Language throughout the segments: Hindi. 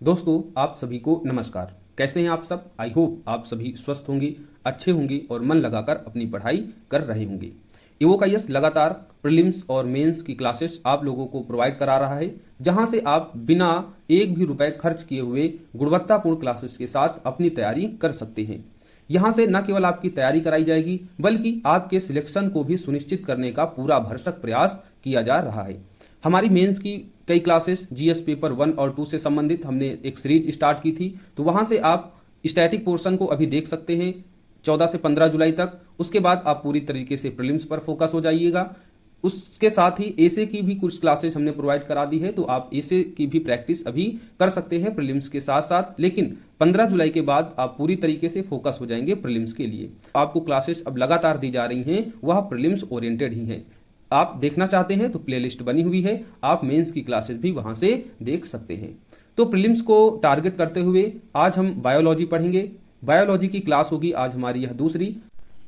दोस्तों, आप सभी को नमस्कार। कैसे हैं आप सब? आई होप आप सभी स्वस्थ होंगे, अच्छे होंगे और मन लगाकर अपनी पढ़ाई कर रहे होंगे। इवोकाइयस लगातार प्रीलिम्स और मेंस की क्लासेस आप लोगों को प्रोवाइड करा रहा है, जहां से आप बिना एक भी रुपए खर्च किए हुए गुणवत्तापूर्ण क्लासेस के साथ अपनी तैयारी कर सकते हैं। यहाँ से न केवल आपकी तैयारी कराई जाएगी, बल्कि आपके सिलेक्शन को भी सुनिश्चित करने का पूरा भरसक प्रयास किया जा रहा है। हमारी मेंस की कई क्लासेस जीएस पेपर 1 और 2 से संबंधित हमने एक सीरीज स्टार्ट की थी, तो वहां से आप स्टैटिक पोर्शन को अभी देख सकते हैं 14 से 15 जुलाई तक। उसके बाद आप पूरी तरीके से प्रीलिम्स पर फोकस हो जाइएगा। उसके साथ ही एसे की भी कुछ क्लासेस हमने प्रोवाइड करा दी है, तो आप एसे की भी प्रैक्टिस अभी कर सकते हैं प्रीलिम्स के साथ साथ। लेकिन 15 जुलाई के बाद आप पूरी तरीके से फोकस हो जाएंगे प्रीलिम्स के लिए। आपको क्लासेस अब लगातार दी जा रही हैं, वह प्रीलिम्स ओरिएंटेड ही हैं। आप देखना चाहते हैं तो प्लेलिस्ट बनी हुई है, आप मेंस की क्लासेस भी वहां से देख सकते हैं। तो प्रीलिम्स को टारगेट करते हुए आज हम बायोलॉजी पढ़ेंगे। बायोलॉजी की क्लास होगी आज हमारी यह दूसरी।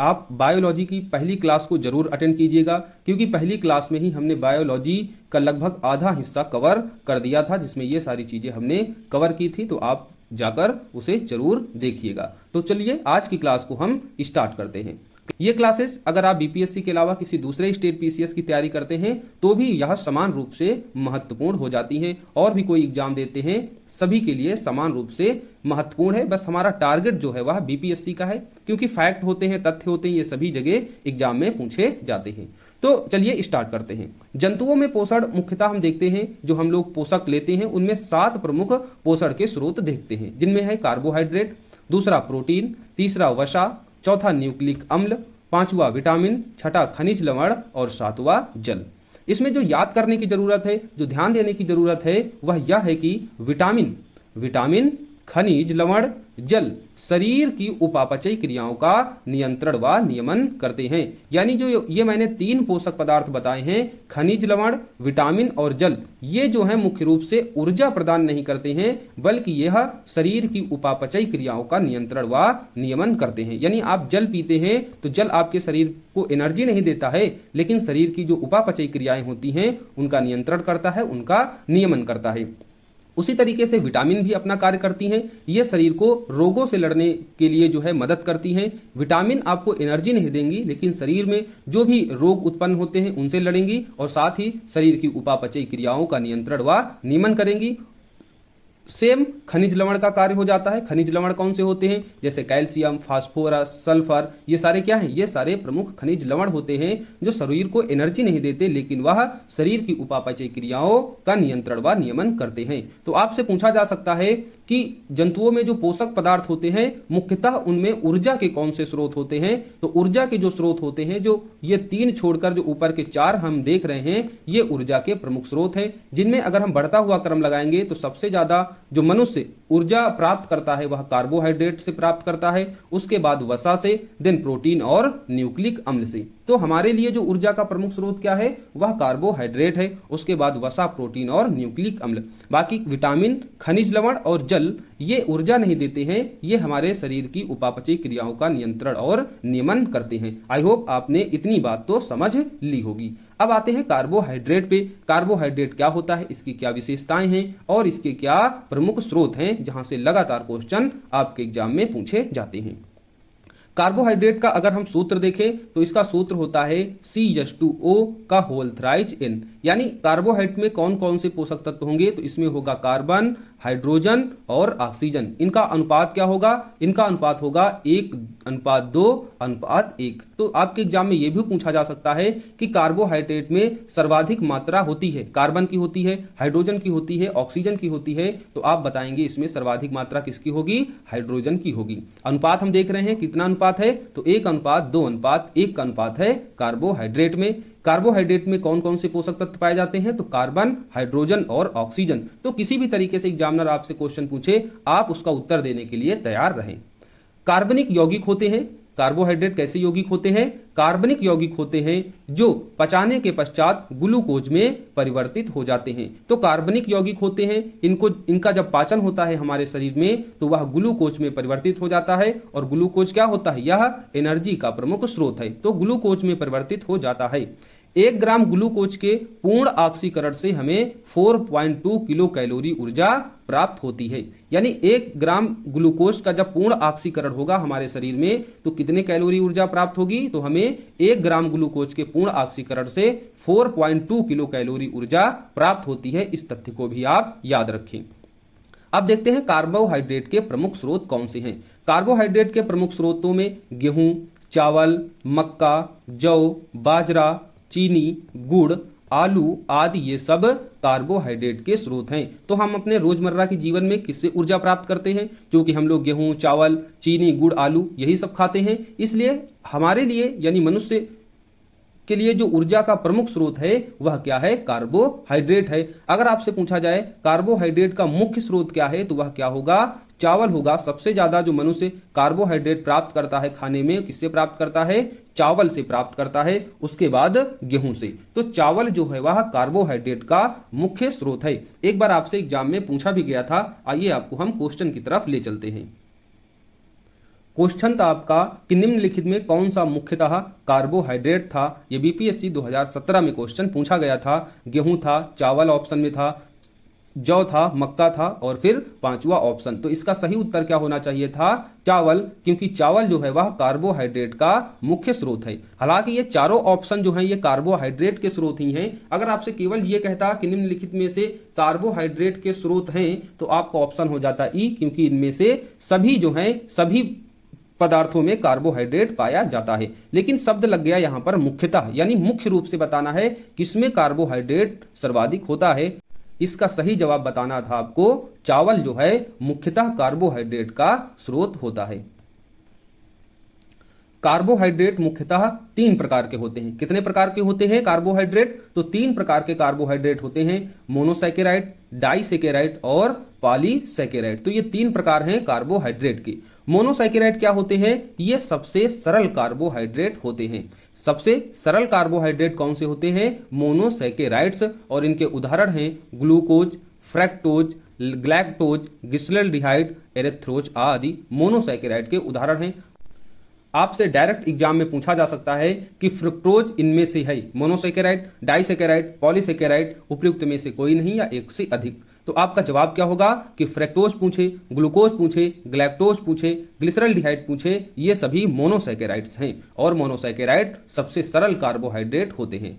आप बायोलॉजी की पहली क्लास को जरूर अटेंड कीजिएगा, क्योंकि पहली क्लास में ही हमने बायोलॉजी का लगभग आधा हिस्सा कवर कर दिया था, जिसमें ये सारी चीजें हमने कवर की थी। तो आप जाकर उसे जरूर देखिएगा। तो चलिए आज की क्लास को हम स्टार्ट करते हैं। ये क्लासेस अगर आप बीपीएससी के अलावा किसी दूसरे स्टेट पीसीएस की तैयारी करते हैं तो भी यह समान रूप से महत्वपूर्ण हो जाती हैं, और भी कोई एग्जाम देते हैं सभी के लिए समान रूप से महत्वपूर्ण है। बस हमारा टारगेट जो है वह बीपीएससी का है, क्योंकि फैक्ट होते हैं, तथ्य होते हैं, ये सभी जगह एग्जाम में पूछे जाते हैं। तो चलिए स्टार्ट करते हैं। जंतुओं में पोषण मुख्यतः हम देखते हैं, जो हम लोग पोषक लेते हैं उनमें 7 प्रमुख पोषण के स्रोत देखते हैं, जिनमें है कार्बोहाइड्रेट, दूसरा प्रोटीन, तीसरा वसा, चौथा न्यूक्लिक अम्ल, पांचवा विटामिन, छठा खनिज लवण और सातवां जल। इसमें जो याद करने की जरूरत है, जो ध्यान देने की जरूरत है, वह यह है कि विटामिन, खनिज लवण, जल शरीर की उपापचयी क्रियाओं का नियंत्रण व नियमन करते हैं। यानी जो ये मैंने 3 पोषक पदार्थ बताए हैं, खनिज लवण, विटामिन और जल, ये जो है मुख्य रूप से ऊर्जा प्रदान नहीं करते हैं, बल्कि यह शरीर की उपापचयी क्रियाओं का नियंत्रण व नियमन करते हैं। यानी आप जल पीते हैं तो जल आपके शरीर को एनर्जी नहीं देता है, लेकिन शरीर की जो उपापचयी क्रियाएं होती हैं उनका नियंत्रण करता है, उनका नियमन करता है। उसी तरीके से विटामिन भी अपना कार्य करती हैं। ये शरीर को रोगों से लड़ने के लिए जो है मदद करती हैं। विटामिन आपको एनर्जी नहीं देंगी, लेकिन शरीर में जो भी रोग उत्पन्न होते हैं उनसे लड़ेंगी, और साथ ही शरीर की उपापचयी क्रियाओं का नियंत्रण व नियमन करेंगी। सेम खनिज लवण का कार्य हो जाता है। खनिज लवण कौन से होते हैं? जैसे कैल्शियम, फास्फोरस, सल्फर, ये सारे क्या हैं? ये सारे प्रमुख खनिज लवण होते हैं जो शरीर को एनर्जी नहीं देते, लेकिन वह शरीर की उपापचयी क्रियाओं का नियंत्रण व नियमन करते हैं। तो आपसे पूछा जा सकता है कि जंतुओं में जो पोषक पदार्थ होते हैं मुख्यतः उनमें ऊर्जा के कौन से स्रोत होते हैं? तो ऊर्जा के जो स्रोत होते हैं, जो ये 3 छोड़कर जो ऊपर के 4 हम देख रहे हैं, ये ऊर्जा के प्रमुख स्रोत हैं, जिनमें अगर हम बढ़ता हुआ क्रम लगाएंगे तो सबसे ज्यादा जो मनुष्य ऊर्जा प्राप्त करता है वह कार्बोहाइड्रेट से प्राप्त करता है, उसके बाद वसा से, देन प्रोटीन और न्यूक्लिक अम्ल से। तो हमारे लिए जो ऊर्जा का प्रमुख स्रोत क्या है? वह कार्बोहाइड्रेट है, उसके बाद वसा, प्रोटीन और न्यूक्लिक अम्ल। बाकी विटामिन, खनिज लवण और जल ये ऊर्जा नहीं देते हैं, ये हमारे शरीर की उपापचयी क्रियाओं का नियंत्रण और नियमन करते हैं। आई होप आपने इतनी बात तो समझ ली होगी। अब आते हैं कार्बोहाइड्रेट पे। कार्बोहाइड्रेट क्या होता है, इसकी क्या विशेषताएं हैं और इसके क्या प्रमुख स्रोत हैं, जहां से लगातार क्वेश्चन आपके एग्जाम में पूछे जाते हैं। कार्बोहाइड्रेट का अगर हम सूत्र देखें तो इसका सूत्र होता है CH2O का होल थ्राइज N। यानी कार्बोहाइड्रेट में कौन कौन से पोषक तत्व होंगे? तो इसमें होगा कार्बन, हाइड्रोजन और ऑक्सीजन। इनका अनुपात क्या होगा? इनका अनुपात होगा 1:2:1। तो आपके एग्जाम में यह भी पूछा जा सकता है कि कार्बोहाइड्रेट में सर्वाधिक मात्रा होती है, कार्बन की होती है, हाइड्रोजन की होती है, ऑक्सीजन की होती है, तो आप बताएंगे इसमें सर्वाधिक मात्रा किसकी होगी? हाइड्रोजन की होगी। अनुपात हम देख रहे हैं, कितना अनुपात है? तो 1:2:1 का अनुपात है कार्बोहाइड्रेट में। कार्बोहाइड्रेट में कौन कौन से पोषक तत्व पाए जाते हैं? तो कार्बन, हाइड्रोजन और ऑक्सीजन। तो किसी भी तरीके से एग्जामिनर आपसे क्वेश्चन पूछे, आप उसका उत्तर देने के लिए तैयार रहें। कार्बनिक यौगिक होते हैं। कार्बोहाइड्रेट कैसे यौगिक होते हैं? कार्बनिक यौगिक होते हैं जो पचाने के पश्चात ग्लूकोज में परिवर्तित हो जाते हैं। तो कार्बनिक यौगिक होते हैं, इनका जब पाचन होता है हमारे शरीर में तो वह ग्लूकोज में परिवर्तित हो जाता है, और ग्लूकोज क्या होता है? यह एनर्जी का प्रमुख स्रोत है, तो ग्लूकोज में परिवर्तित हो जाता है। 1 ग्राम ग्लूकोज के पूर्ण ऑक्सीकरण से हमें 4.2 किलो कैलोरी ऊर्जा प्राप्त होती है। यानी 1 ग्राम ग्लूकोज का जब पूर्ण ऑक्सीकरण होगा हमारे शरीर में तो कितने कैलोरी ऊर्जा प्राप्त होगी, तो हमें 1 ग्राम ग्लूकोज के पूर्ण ऑक्सीकरण से 4.2 किलो कैलोरी ऊर्जा प्राप्त होती है। इस तथ्य को भी आप याद रखें। अब देखते हैं कार्बोहाइड्रेट के प्रमुख स्रोत कौन से हैं। कार्बोहाइड्रेट के प्रमुख स्रोतों में गेहूं, चावल, मक्का, जौ, बाजरा, चीनी, गुड़, आलू आदि ये सब कार्बोहाइड्रेट के स्रोत हैं। तो हम अपने रोजमर्रा के जीवन में किससे ऊर्जा प्राप्त करते हैं, क्योंकि हम लोग गेहूं, चावल, चीनी, गुड़, आलू यही सब खाते हैं। इसलिए हमारे लिए यानी मनुष्य के लिए जो ऊर्जा का प्रमुख स्रोत है वह क्या है, कार्बोहाइड्रेट है। अगर आपसे पूछा जाए कार्बोहाइड्रेट का मुख्य स्रोत क्या है तो वह क्या होगा, चावल होगा। सबसे ज्यादा जो मनुष्य कार्बोहाइड्रेट प्राप्त करता है खाने में, किससे प्राप्त करता है, चावल से प्राप्त करता है, उसके बाद गेहूं से। तो चावल जो है वह कार्बोहाइड्रेट का मुख्य स्रोत है। एक बार आपसे एग्जाम में पूछा भी गया था। आइए आपको हम क्वेश्चन की तरफ ले चलते हैं। क्वेश्चन था आपका कि निम्नलिखित में कौन सा मुख्यतः कार्बोहाइड्रेट था। ये बीपीएससी 2017 में क्वेश्चन पूछा गया था। गेहूं था, चावल ऑप्शन में था, जौ था, मक्का था और फिर 5वां ऑप्शन। तो इसका सही उत्तर क्या होना चाहिए था, चावल, क्योंकि चावल जो है वह कार्बोहाइड्रेट का मुख्य स्रोत है। हालांकि ये चारों ऑप्शन जो हैं ये कार्बोहाइड्रेट के स्रोत ही हैं। अगर आपसे केवल ये कहता कि निम्नलिखित में से कार्बोहाइड्रेट के स्रोत हैं तो आपका ऑप्शन हो जाता ई, क्योंकि इनमें से सभी जो हैं सभी पदार्थों में कार्बोहाइड्रेट पाया जाता है। लेकिन शब्द लग गया यहां पर मुख्यतः, यानी मुख्य रूप से बताना है किसमें कार्बोहाइड्रेट सर्वाधिक होता है। इसका सही जवाब बताना था आपको, चावल जो है मुख्यतः कार्बोहाइड्रेट का स्रोत होता है। कार्बोहाइड्रेट मुख्यतः 3 प्रकार के होते हैं। कितने प्रकार के होते हैं कार्बोहाइड्रेट, तो 3 प्रकार के कार्बोहाइड्रेट होते हैं, मोनोसैकेराइड, डाइसैकेराइड और पॉलीसैकेराइड। तो ये 3 प्रकार हैं कार्बोहाइड्रेट के। मोनोसैकेराइड क्या होते हैं, ये सबसे सरल कार्बोहाइड्रेट होते हैं। सबसे सरल कार्बोहाइड्रेट कौन से होते हैं, मोनोसैकेराइड्स, और इनके उदाहरण हैं glucose, fructose, galactose, glyceraldehyde, erythrose आदि मोनोसैकेराइड के उदाहरण हैं। आपसे डायरेक्ट एग्जाम में पूछा जा सकता है कि फ्रुक्टोज इनमें से है, मोनोसैकेराइड, डाइसैकेराइड, पॉलीसैकेराइड, उपयुक्त में से कोई नहीं या एक से अधिक। तो आपका जवाब क्या होगा कि फ्रैक्टोज पूछे, ग्लूकोज पूछे, ग्लैक्टोज पूछे, ग्लिसरॉल्डिहाइड पूछे, ये सभी मोनोसैकेराइड्स हैं और मोनोसैकेराइड सबसे सरल कार्बोहाइड्रेट होते हैं।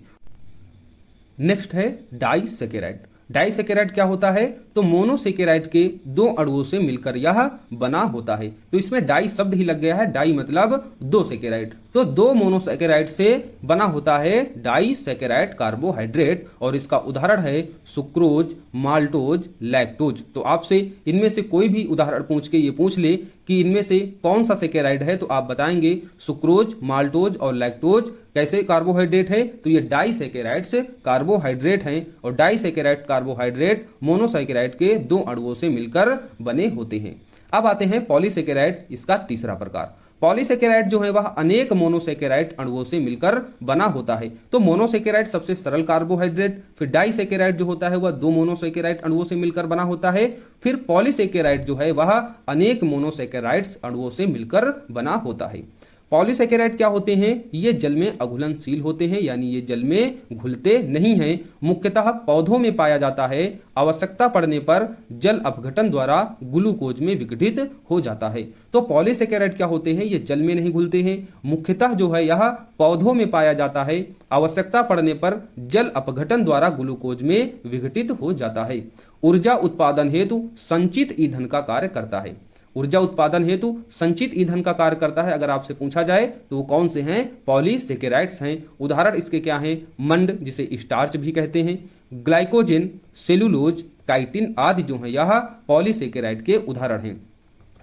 नेक्स्ट है डाइसैकेराइड। डाइसैकेराइड क्या होता है, तो मोनोसैकेराइड के 2 अणुओं से मिलकर यह बना होता है। तो इसमें डाई शब्द ही लग गया है, डाई मतलब 2 सैकेराइड। तो 2 मोनोसैकेराइड से बना होता है डाइसैकेराइड कार्बोहाइड्रेट, और इसका उदाहरण है सुक्रोज, माल्टोज, लैक्टोज। तो आपसे इनमें से कोई भी उदाहरण पूछ के ये पूछ ले कि इनमें से कौन सा सैकेराइड है, तो आप बताएंगे सुक्रोज, माल्टोज और लैक्टोज कैसे कार्बोहाइड्रेट है, तो ये डाइसैकेराइड्स कार्बोहाइड्रेट हैं। और डाइसैकेराइड कार्बोहाइड्रेट मोनोसैकेराइड के 2 अणुओं से मिलकर बने होते हैं। अब आते हैं पॉलीसैकेराइड, इसका तीसरा प्रकार। पॉलीसैकेराइड जो है वह अनेक मोनोसैकेराइड अणुओं से मिलकर बना होता है। तो मोनोसैकेराइड सबसे सरल कार्बोहाइड्रेट, फिर डाइसैकेराइड जो होता है वह 2 मोनोसैकेराइड अणुओं से मिलकर बना होता है, फिर पॉलीसैकेराइड जो है वह अनेक मोनोसैकेराइड्स अणुओं से मिलकर बना होता है। पॉलीसैकेराइड क्या होते हैं, ये जल में अघुलनशील होते हैं, यानी ये जल में घुलते नहीं हैं। मुख्यतः पौधों में पाया जाता है। आवश्यकता पड़ने पर जल अपघटन द्वारा ग्लूकोज में विघटित हो जाता है। तो पॉलीसैकेराइड क्या होते हैं, ये जल में नहीं घुलते हैं। मुख्यतः जो है यह पौधों में पाया जाता है। आवश्यकता पड़ने पर जल अपघटन द्वारा ग्लूकोज में विघटित हो जाता है। ऊर्जा उत्पादन हेतु संचित ईंधन का कार्य करता है। ऊर्जा उत्पादन हेतु संचित ईंधन का कार्य करता है। अगर आपसे पूछा जाए तो वो कौन से हैं, पॉलीसैकेराइड्स हैं। उदाहरण इसके क्या हैं, मंड जिसे स्टार्च भी कहते हैं, ग्लाइकोजेन, सेलुलोज, काइटिन आदि जो है यह पॉलीसैकेराइड के उदाहरण हैं।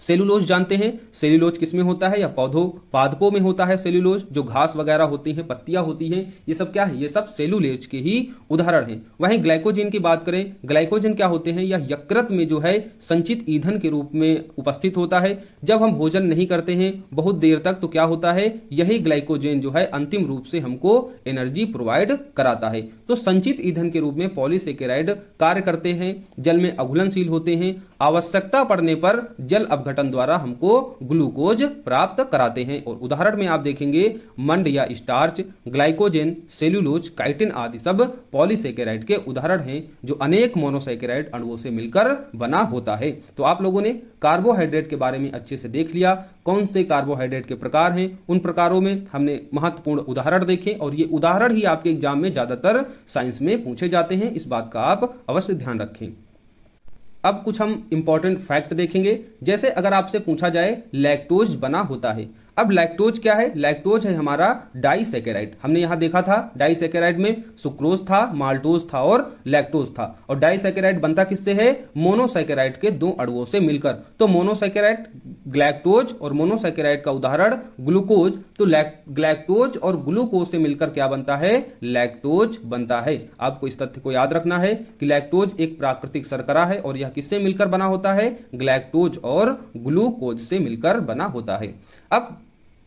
सेलुलोज जानते हैं, सेलुलोज किसमें होता है, या पादपों में होता है। सेलुलोज जो घास वगैरह होती हैं, पत्तियां होती हैं, ये सब क्या है, ये सब सेलुलोज के ही उदाहरण हैं। वहीं ग्लाइकोजेन की बात करें, ग्लाइकोजेन क्या होते हैं, यह यकृत में जो है संचित ईंधन के रूप में उपस्थित होता है। जब हम भोजन नहीं करते हैं बहुत देर तक तो क्या होता है, यही ग्लाइकोजेन जो है अंतिम रूप से हमको एनर्जी प्रोवाइड कराता है। तो संचित ईंधन के रूप में पॉलीसैकेराइड कार्य करते हैं, जल में अघुलनशील होते हैं। आवश्यकता पड़ने पर जल अपघटन द्वारा हमको ग्लूकोज प्राप्त कराते हैं। और उदाहरण में आप देखेंगे मंड या स्टार्च, ग्लाइकोजेन, सेल्यूलोज, काइटिन आदि सब पॉलीसेकेराइड के उदाहरण हैं जो अनेक मोनोसेकेराइड अणुओं से मिलकर बना होता है। तो आप लोगों ने कार्बोहाइड्रेट के बारे में अच्छे से देख लिया, कौन से कार्बोहाइड्रेट के प्रकार हैं, उन प्रकारों में हमने महत्वपूर्ण उदाहरण देखे और ये उदाहरण ही आपके एग्जाम में ज्यादातर साइंस में पूछे जाते हैं, इस बात का आप अवश्य ध्यान रखें। अब कुछ हम इंपॉर्टेंट फैक्ट देखेंगे। जैसे अगर आपसे पूछा जाए लैक्टोज बना होता है, अब लैक्टोज क्या है? लैक्टोज है हमारा डाइसैकेराइड। हमने यहां देखा था डाइसैकेराइड में सुक्रोज था, माल्टोज था और लैक्टोज था। और डाइसैकेराइड बनता किससे है? मोनोसैकेराइड के दो अणुओं से मिलकर। तो मोनोसैकेराइड ग्लैक्टोज और मोनोसैकेराइड का उदाहरण ग्लूकोज। तो ग्लैक्टोज और ग्लूकोज से मिलकर क्या बनता है? लैक्टोज बनता है। आपको इस तथ्य को याद रखना है कि लैक्टोज एक प्राकृतिक शर्करा है और यह किससे मिलकर बना होता है? ग्लैक्टोज और ग्लूकोज से मिलकर बना होता है। अब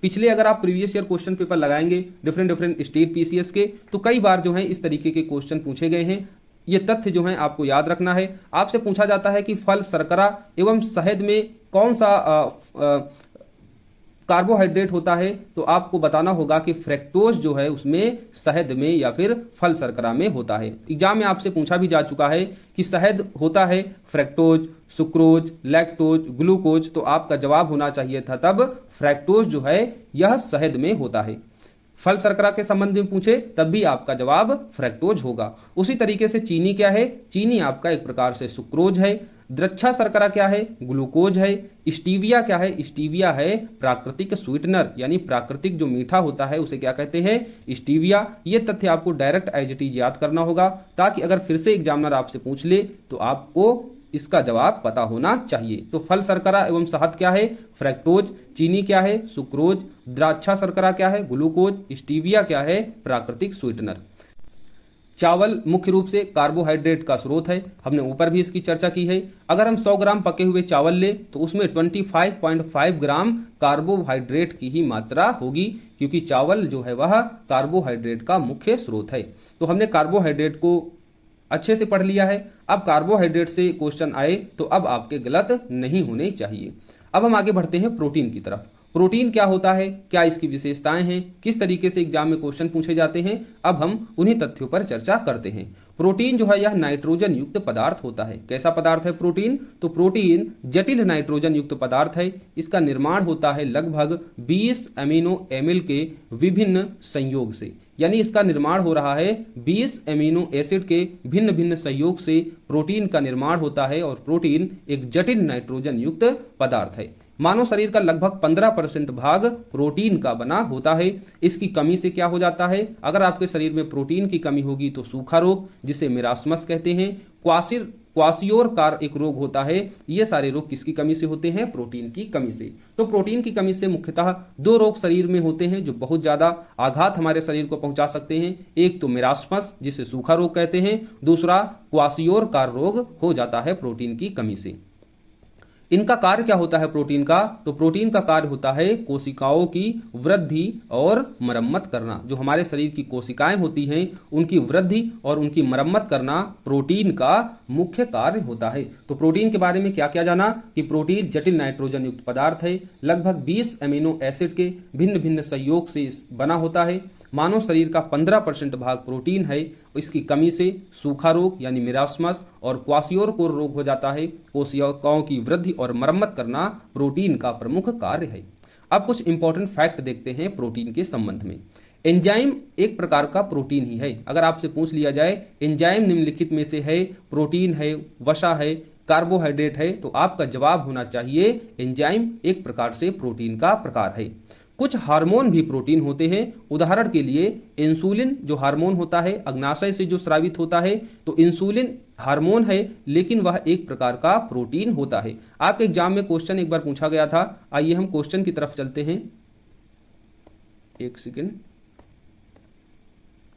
पिछले अगर आप प्रीवियस ईयर क्वेश्चन पेपर लगाएंगे डिफरेंट स्टेट पीसीएस के, तो कई बार जो है इस तरीके के क्वेश्चन पूछे गए हैं। ये तथ्य जो है आपको याद रखना है। आपसे पूछा जाता है कि फल, शर्करा एवं शहद में कौन सा कार्बोहाइड्रेट होता है, तो आपको बताना होगा कि फ्रैक्टोज जो है उसमें शहद में या फिर फल शर्करा में होता है। एग्जाम में आपसे पूछा भी जा चुका है कि शहद होता है फ्रैक्टोज, सुक्रोज, लैक्टोज, ग्लूकोज, तो आपका जवाब होना चाहिए था तब फ्रैक्टोज जो है यह शहद में होता है। फल शर्करा के संबंध में पूछे तब भी आपका जवाब फ्रैक्टोज होगा। उसी तरीके से चीनी क्या है? चीनी आपका एक प्रकार से सुक्रोज है। द्रक्षा शर्करा क्या है? ग्लूकोज है। स्टीविया क्या है? स्टीविया है प्राकृतिक स्वीटनर, यानी प्राकृतिक जो मीठा होता है उसे क्या कहते हैं? स्टीविया। ये तथ्य आपको डायरेक्ट एज इट इज याद करना होगा, ताकि अगर फिर से एग्जामिनर आपसे पूछ ले तो आपको इसका जवाब पता होना चाहिए। तो फल शर्करा एवं शहद क्या है? फ्रैक्टोज। चीनी क्या है? सुक्रोज। द्राक्षा शर्करा क्या है? ग्लूकोज। स्टीविया क्या है? प्राकृतिक स्वीटनर। चावल मुख्य रूप से कार्बोहाइड्रेट का स्रोत है, हमने ऊपर भी इसकी चर्चा की है। अगर हम 100 ग्राम पके हुए चावल ले तो उसमें 25.5 ग्राम कार्बोहाइड्रेट की ही मात्रा होगी, क्योंकि चावल जो है वह कार्बोहाइड्रेट का मुख्य स्रोत है। तो हमने कार्बोहाइड्रेट को अच्छे से पढ़ लिया है। अब कार्बोहाइड्रेट से क्वेश्चन आए तो अब आपके गलत नहीं होने चाहिए। अब हम आगे बढ़ते हैं प्रोटीन की तरफ। प्रोटीन क्या होता है, क्या इसकी विशेषताएं हैं, किस तरीके से एग्जाम में क्वेश्चन पूछे जाते हैं, अब हम उन्हीं तथ्यों पर चर्चा करते हैं। प्रोटीन जो है यह नाइट्रोजन युक्त पदार्थ होता है। कैसा पदार्थ है प्रोटीन? तो प्रोटीन जटिल नाइट्रोजन युक्त पदार्थ है। इसका निर्माण होता है लगभग 20 अमीनो एसिड के विभिन्न संयोग से, यानी इसका निर्माण हो रहा है 20 अमीनो एसिड के भिन्न भिन्न संयोग से प्रोटीन का निर्माण होता है। और प्रोटीन एक जटिल नाइट्रोजन युक्त पदार्थ है। मानव शरीर का लगभग 15% भाग प्रोटीन का बना होता है। इसकी कमी से क्या हो जाता है? अगर आपके शरीर में प्रोटीन की कमी होगी तो सूखा रोग, जिसे मिरास्मस कहते हैं, क्वासियोरकार एक रोग होता है। ये सारे रोग किसकी कमी से होते हैं? प्रोटीन की कमी से। तो प्रोटीन की कमी से मुख्यतः 2 रोग शरीर में होते हैं जो बहुत ज्यादा आघात हमारे शरीर को पहुंचा सकते हैं। एक तो मिरास्मस, जिसे सूखा रोग कहते हैं, दूसरा क्वासियोरकार रोग हो जाता है प्रोटीन की कमी से। इनका कार्य क्या होता है प्रोटीन का? तो प्रोटीन का कार्य होता है कोशिकाओं की वृद्धि और मरम्मत करना। जो हमारे शरीर की कोशिकाएं होती हैं उनकी वृद्धि और उनकी मरम्मत करना प्रोटीन का मुख्य कार्य होता है। तो प्रोटीन के बारे में क्या क्या जाना कि प्रोटीन जटिल नाइट्रोजन युक्त पदार्थ है, लगभग 20 अमीनो एसिड के भिन्न भिन्न संयोग से बना होता है। मानव शरीर का 15% भाग प्रोटीन है। इसकी कमी से सूखा रोग यानी मिरास्मस और क्वासियोरकोर रोग हो जाता है। कोशिकाओं की वृद्धि और मरम्मत करना प्रोटीन का प्रमुख कार्य है। अब कुछ इंपॉर्टेंट फैक्ट देखते हैं प्रोटीन के संबंध में। एंजाइम एक प्रकार का प्रोटीन ही है। अगर आपसे पूछ लिया जाए एंजाइम निम्नलिखित में से है, प्रोटीन है, वसा है, कार्बोहाइड्रेट है, तो आपका जवाब होना चाहिए एंजाइम एक प्रकार से प्रोटीन का प्रकार है। कुछ हार्मोन भी प्रोटीन होते हैं। उदाहरण के लिए इंसुलिन जो हार्मोन होता है अग्नाशय से जो स्रावित होता है, तो इंसुलिन हार्मोन है लेकिन वह एक प्रकार का प्रोटीन होता है। आपके एग्जाम में क्वेश्चन एक बार पूछा गया था। आइए हम क्वेश्चन की तरफ चलते हैं। एक सेकेंड।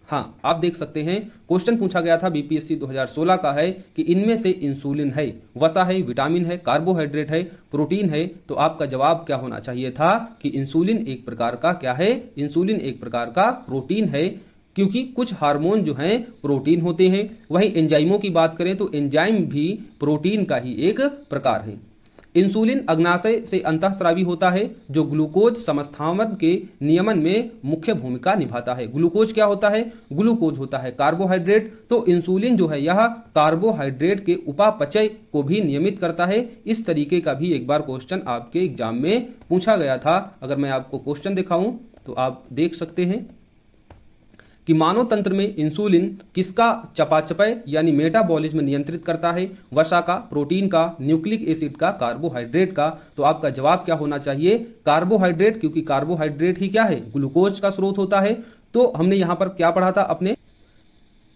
हाँ, आप देख सकते हैं क्वेश्चन पूछा गया था बीपीएससी 2016 का है कि इनमें से इंसुलिन है, वसा है, विटामिन है, कार्बोहाइड्रेट है, प्रोटीन है। तो आपका जवाब क्या होना चाहिए था कि इंसुलिन एक प्रकार का क्या है? इंसुलिन एक प्रकार का प्रोटीन है, क्योंकि कुछ हार्मोन जो हैं प्रोटीन होते हैं। वहीं एंजाइमों की बात करें तो एंजाइम भी प्रोटीन का ही एक प्रकार है। इंसुलिन अग्नाशय से अंतःस्रावी होता है जो ग्लूकोज समस्थापन के नियमन में मुख्य भूमिका निभाता है। ग्लूकोज क्या होता है? ग्लूकोज होता है कार्बोहाइड्रेट। तो इंसुलिन जो है यह कार्बोहाइड्रेट के उपापचय को भी नियमित करता है। इस तरीके का भी एक बार क्वेश्चन आपके एग्जाम में पूछा गया था। अगर मैं आपको क्वेश्चन दिखाऊं तो आप देख सकते हैं कि मानव तंत्र में इंसुलिन किसका चयापचय यानी मेटाबॉलिज्म नियंत्रित करता है? वसा का, प्रोटीन का, न्यूक्लिक एसिड का, कार्बोहाइड्रेट का। तो आपका जवाब क्या होना चाहिए? कार्बोहाइड्रेट, क्योंकि कार्बोहाइड्रेट ही क्या है? ग्लूकोज का स्रोत होता है। तो हमने यहां पर क्या पढ़ा था अपने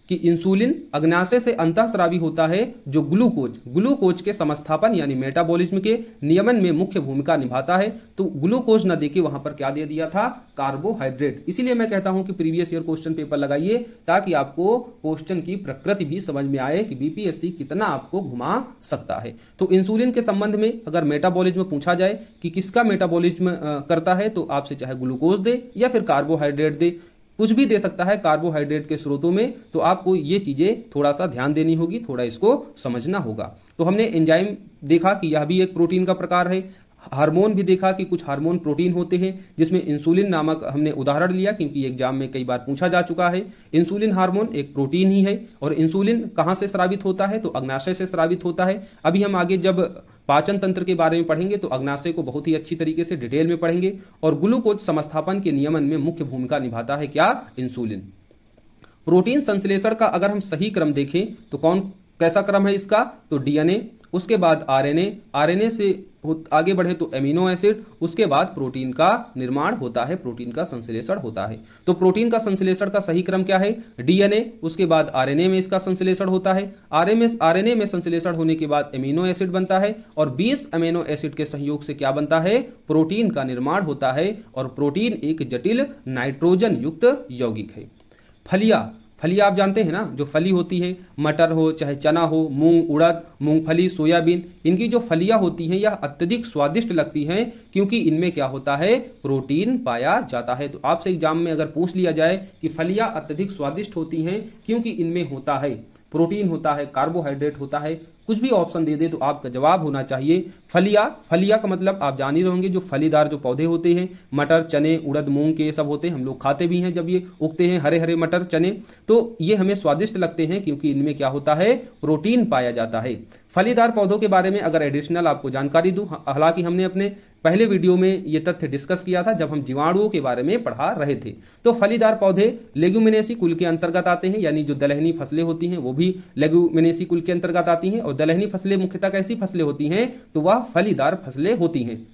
कि इंसुलिन अग्नाशय से अंतःस्रावी होता है जो ग्लूकोज के समस्थापन यानी मेटाबॉलिज्म के नियमन में मुख्य भूमिका निभाता है। तो ग्लूकोज न देके वहां पर क्या दे दिया था? कार्बोहाइड्रेट। इसीलिए मैं कहता हूं कि प्रीवियस ईयर क्वेश्चन पेपर लगाइए ताकि आपको क्वेश्चन की प्रकृति भी समझ में आए कि बीपीएससी कितना आपको घुमा सकता है। तो इंसुलिन के संबंध में अगर मेटाबॉलिज्म पूछा जाए कि किसका मेटाबॉलिज्म करता है तो आपसे चाहे ग्लूकोज दे या फिर कार्बोहाइड्रेट दे, कुछ भी दे सकता है कार्बोहाइड्रेट के स्रोतों में। तो आपको ये चीजें थोड़ा सा ध्यान देनी होगी, थोड़ा इसको समझना होगा। तो हमने एंजाइम देखा कि यह भी एक प्रोटीन का प्रकार है। हार्मोन भी देखा कि कुछ हार्मोन प्रोटीन होते हैं, जिसमें इंसुलिन नामक हमने उदाहरण लिया क्योंकि एग्जाम में कई बार पूछा जा चुका है। इंसुलिन हार्मोन एक प्रोटीन ही है। और इंसुलिन कहां से स्रावित होता है? तो अग्नाशय से स्रावित होता है। अभी हम आगे जब पाचन तंत्र के बारे में पढ़ेंगे तो अग्नाशय को बहुत ही अच्छी तरीके से डिटेल में पढ़ेंगे। और ग्लूकोज समस्थापन के नियमन में मुख्य भूमिका निभाता है क्या? इंसुलिन। प्रोटीन संश्लेषण का अगर हम सही क्रम देखें तो कैसा क्रम है इसका? तो डीएनए, उसके बाद आरएनए से आगे बढ़े तो एमिनो एसिड, उसके बाद प्रोटीन का निर्माण होता है, प्रोटीन का संश्लेषण होता है। तो प्रोटीन का संश्लेषण का सही क्रम क्या है? डीएनए, उसके बाद आरएनए में इसका संश्लेषण होता है। आरएनए में संश्लेषण होने के बाद एमिनो एसिड बनता है और 20 अमीनो एसिड के सहयोग से क्या बनता है? प्रोटीन का निर्माण होता है। और प्रोटीन एक जटिल नाइट्रोजन युक्त यौगिक है। फलियां आप जानते हैं ना, जो फली होती है, मटर हो चाहे चना हो, मूंग, उड़द, मूंगफली, सोयाबीन, इनकी जो फलियां होती हैं यह अत्यधिक स्वादिष्ट लगती हैं क्योंकि इनमें क्या होता है? प्रोटीन पाया जाता है। तो आपसे एग्जाम में अगर पूछ लिया जाए कि फलियां अत्यधिक स्वादिष्ट होती हैं क्योंकि इनमें होता है प्रोटीन, होता है कार्बोहाइड्रेट, होता है, कुछ भी ऑप्शन दे दे तो आपका जवाब होना चाहिए फलिया का मतलब आप जान ही रहोगे, जो फलीदार जो पौधे होते हैं, मटर, चने, उड़द, मूंग के सब होते हैं। हम लोग खाते भी हैं जब ये उगते हैं, हरे हरे मटर, चने। तो ये हमें स्वादिष्ट लगते हैं क्योंकि इनमें क्या होता है? प्रोटीन पाया जाता है। फलीदार पौधों के बारे में अगर एडिशनल आपको जानकारी दूं, हालांकि हमने अपने पहले वीडियो में ये तथ्य डिस्कस किया था जब हम जीवाणुओं के बारे में पढ़ा रहे थे। तो फलीदार पौधे लेग्यूमिनेसी कुल के अंतर्गत आते हैं, यानी जो दलहनी फसलें होती हैं वो भी लेग्यूमिनेसी कुल के अंतर्गत आती हैं। और दलहनी फसलें मुख्यतः कैसी फसलें होती हैं? तो वह फलीदार फसलें होती हैं।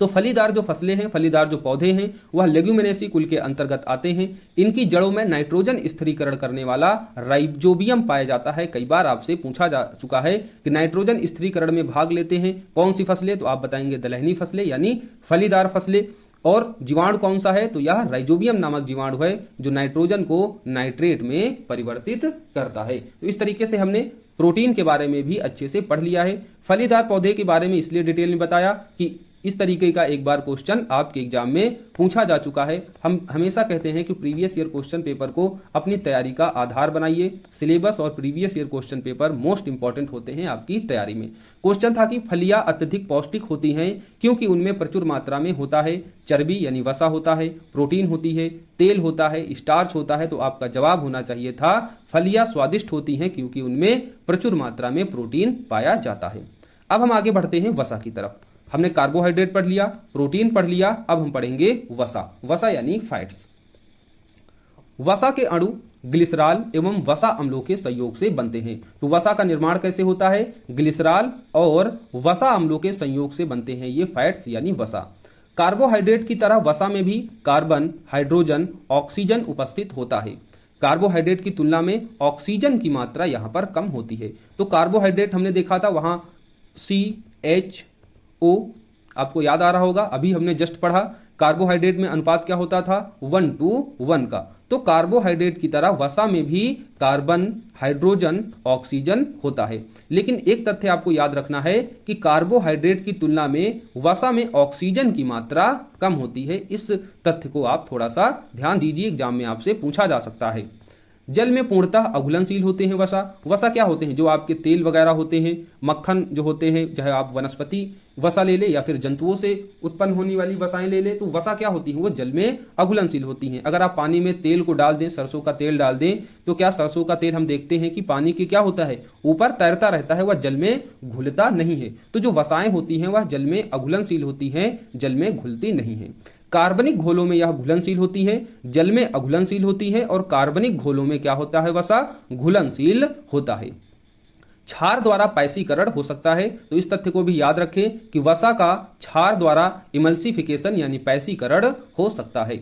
तो फलीदार जो फसलें हैं, फलीदार जो पौधे हैं, वह लेग्यूमिनेसी कुल के अंतर्गत आते हैं। इनकी जड़ों में नाइट्रोजन स्थिरीकरण करने वाला राइजोबियम पाया जाता है। कई बार आपसे पूछा जा चुका है कि नाइट्रोजन स्थिरीकरण में भाग लेते हैं कौन सी फसलें? तो आप बताएंगे दलहनी फसलें यानी फलीदार फसलें। और जीवाणु कौन सा है? तो यह राइजोबियम नामक जीवाणु है जो नाइट्रोजन को नाइट्रेट में परिवर्तित करता है। तो इस तरीके से हमने प्रोटीन के बारे में भी अच्छे से पढ़ लिया है। फलीदार पौधे के बारे में इसलिए डिटेल में बताया कि इस तरीके का एक बार क्वेश्चन आपके एग्जाम में पूछा जा चुका है। हम हमेशा कहते हैं कि प्रीवियस ईयर क्वेश्चन पेपर को अपनी तैयारी का आधार बनाइए। सिलेबस और previous year question paper most important होते हैं आपकी तैयारी में। क्वेश्चन था कि फलियां अत्यधिक पौष्टिक होती हैं क्योंकि उनमें प्रचुर मात्रा में होता है चर्बी यानी वसा होता है, प्रोटीन होती है, तेल होता है, स्टार्च होता है। तो आपका जवाब होना चाहिए था फलियां स्वादिष्ट होती हैं क्योंकि उनमें प्रचुर मात्रा में प्रोटीन पाया जाता है। अब हम आगे बढ़ते हैं वसा की तरफ। हमने कार्बोहाइड्रेट पढ़ लिया, प्रोटीन पढ़ लिया, अब हम पढ़ेंगे वसा यानी फैट्स। वसा के अणु ग्लिसरॉल एवं वसा अम्लों के संयोग से बनते हैं। तो वसा का निर्माण कैसे होता है? ग्लिसरॉल और वसा अम्लों के संयोग से बनते हैं ये फैट्स यानी वसा। कार्बोहाइड्रेट की तरह वसा में भी कार्बन, हाइड्रोजन, ऑक्सीजन उपस्थित होता है। कार्बोहाइड्रेट की तुलना में ऑक्सीजन की मात्रा यहां पर कम होती है। तो कार्बोहाइड्रेट हमने देखा था वहां CHO, आपको याद आ रहा होगा, अभी हमने जस्ट पढ़ा कार्बोहाइड्रेट में अनुपात क्या होता था? 1:1 का। तो कार्बोहाइड्रेट की तरह वसा में भी कार्बन, हाइड्रोजन, ऑक्सीजन होता है। लेकिन एक तथ्य आपको याद रखना है कि कार्बोहाइड्रेट की तुलना में वसा में ऑक्सीजन की मात्रा कम होती है। इस तथ्य को आप थोड़ा सा ध्यान दीजिए, एग्जाम में आपसे पूछा जा सकता है। जल में पूर्णतः अघुलनशील होते हैं वसा। वसा क्या होते हैं? जो आपके तेल वगैरह होते हैं, मक्खन जो होते हैं, चाहे आप वनस्पति वसा ले ले या फिर जंतुओं से उत्पन्न होने वाली वसाएं ले ले, तो वसा क्या होती हैं? वो जल में अघुलनशील होती हैं। अगर आप पानी में तेल को डाल दें, सरसों का तेल डाल दें, तो क्या सरसों का तेल हम देखते हैं कि पानी के क्या होता है, ऊपर तैरता रहता है, वह जल में घुलता नहीं है। तो जो वसाएं होती हैं वह जल में अघुलनशील होती हैं, जल में घुलती नहीं है। कार्बनिक घोलों में यह घुलनशील होती है, जल में अघुलनशील होती है, और कार्बनिक घोलों में क्या होता है? वसा घुलनशील होता है। क्षार द्वारा पैसीकरण हो सकता है, तो इस तथ्य को भी याद रखें कि वसा का क्षार द्वारा इमल्सिफिकेशन यानी पैसीकरण हो सकता है।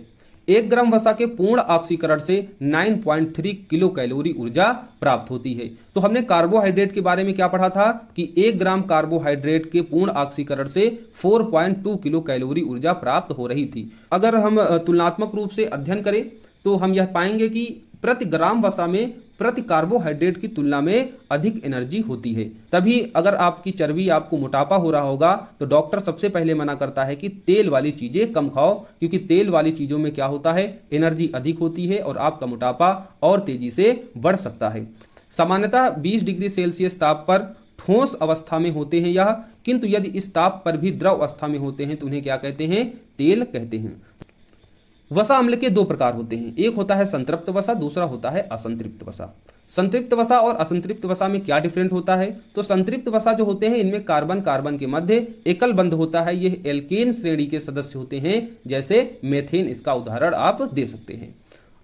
1 ग्राम वसा के पूर्ण ऑक्सीकरण से 9.3 किलो कैलोरी ऊर्जा प्राप्त होती है। तो हमने कार्बोहाइड्रेट के बारे में क्या पढ़ा था कि 1 ग्राम कार्बोहाइड्रेट के पूर्ण ऑक्सीकरण से 4.2 किलो कैलोरी ऊर्जा प्राप्त हो रही थी। अगर हम तुलनात्मक रूप से अध्ययन करें तो हम यह पाएंगे कि प्रति ग्राम वसा में प्रति कार्बोहाइड्रेट की तुलना में अधिक एनर्जी होती है। तभी अगर आपकी चर्बी, आपको मोटापा हो रहा होगा, तो डॉक्टर सबसे पहले मना करता है कि तेल वाली चीजें कम खाओ, क्योंकि तेल वाली चीजों में क्या होता है, एनर्जी अधिक होती है और आपका मोटापा और तेजी से बढ़ सकता है। सामान्यतः 20 डिग्री सेल्सियस ताप पर ठोस अवस्था में होते हैं यह, किंतु यदि इस ताप पर भी द्रव अवस्था में होते हैं तो उन्हें क्या कहते हैं? तेल कहते हैं। वसा अम्ल के 2 प्रकार होते हैं, एक होता है संतृप्त वसा, दूसरा होता है असंतृप्त वसा। संतृप्त वसा और असंतृप्त वसा में क्या डिफरेंट होता है? तो संतृप्त वसा जो होते हैं इनमें कार्बन कार्बन के मध्य एकल बंध होता है, ये एल्केन श्रेणी के सदस्य होते हैं, जैसे मेथेन, इसका उदाहरण आप दे सकते हैं।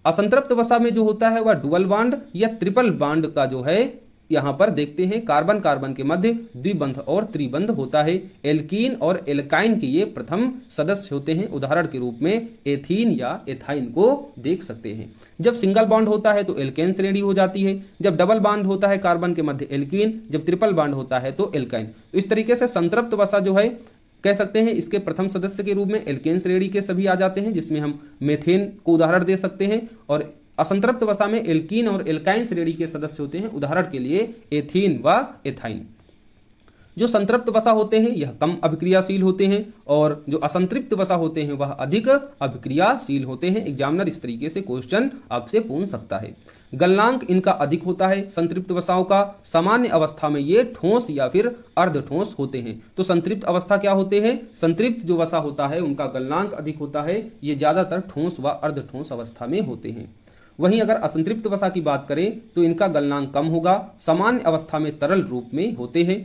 असंतृप्त वसा में जो होता है वह डुअल बॉन्ड या ट्रिपल बॉन्ड का जो है, यहां पर देखते हैं कार्बन कार्बन के मध्य द्विबंध और त्रिबंध होता है। एल्कीन और एल्काइन के ये प्रथम सदस्य होते हैं। उदाहरण के रूप में एथीन या एथाइन को देख सकते हैं। जब सिंगल बॉन्ड होता है तो एल्केन श्रेणी हो जाती है, जब डबल बॉन्ड होता है कार्बन के मध्य एल्कीन, जब ट्रिपल बॉन्ड होता है तो एल्काइन। तो इस तरीके से संतृप्त वसा जो है कह सकते हैं इसके प्रथम सदस्य के रूप में एल्केन श्रेणी के सभी आ जाते हैं, जिसमें हम मेथेन को उदाहरण दे सकते हैं। और असंतृप्त वसा में एल्कीन और एल्काइन श्रेणी के सदस्य होते हैं, उदाहरण के लिए एथीन व एथाइन। जो संतृप्त वसा होते हैं यह कम अभिक्रियाशील होते हैं, और जो असंतृप्त वसा होते हैं वह अधिक अभिक्रियाशील होते हैं। एग्जामिनर इस तरीके से क्वेश्चन आपसे पूछ सकता है। गलनांक इनका अधिक होता है संतृप्त वसाओं का। सामान्य अवस्था में ये ठोस या फिर अर्ध ठोस होते हैं। तो संतृप्त अवस्था क्या होते हैं? संतृप्त जो वसा होता है उनका गलनांक अधिक होता है, ये ज्यादातर ठोस व अर्ध ठोस अवस्था में होते हैं। वहीं अगर असंतृप्त वसा की बात करें तो इनका गलनांक कम होगा, सामान्य अवस्था में तरल रूप में होते हैं।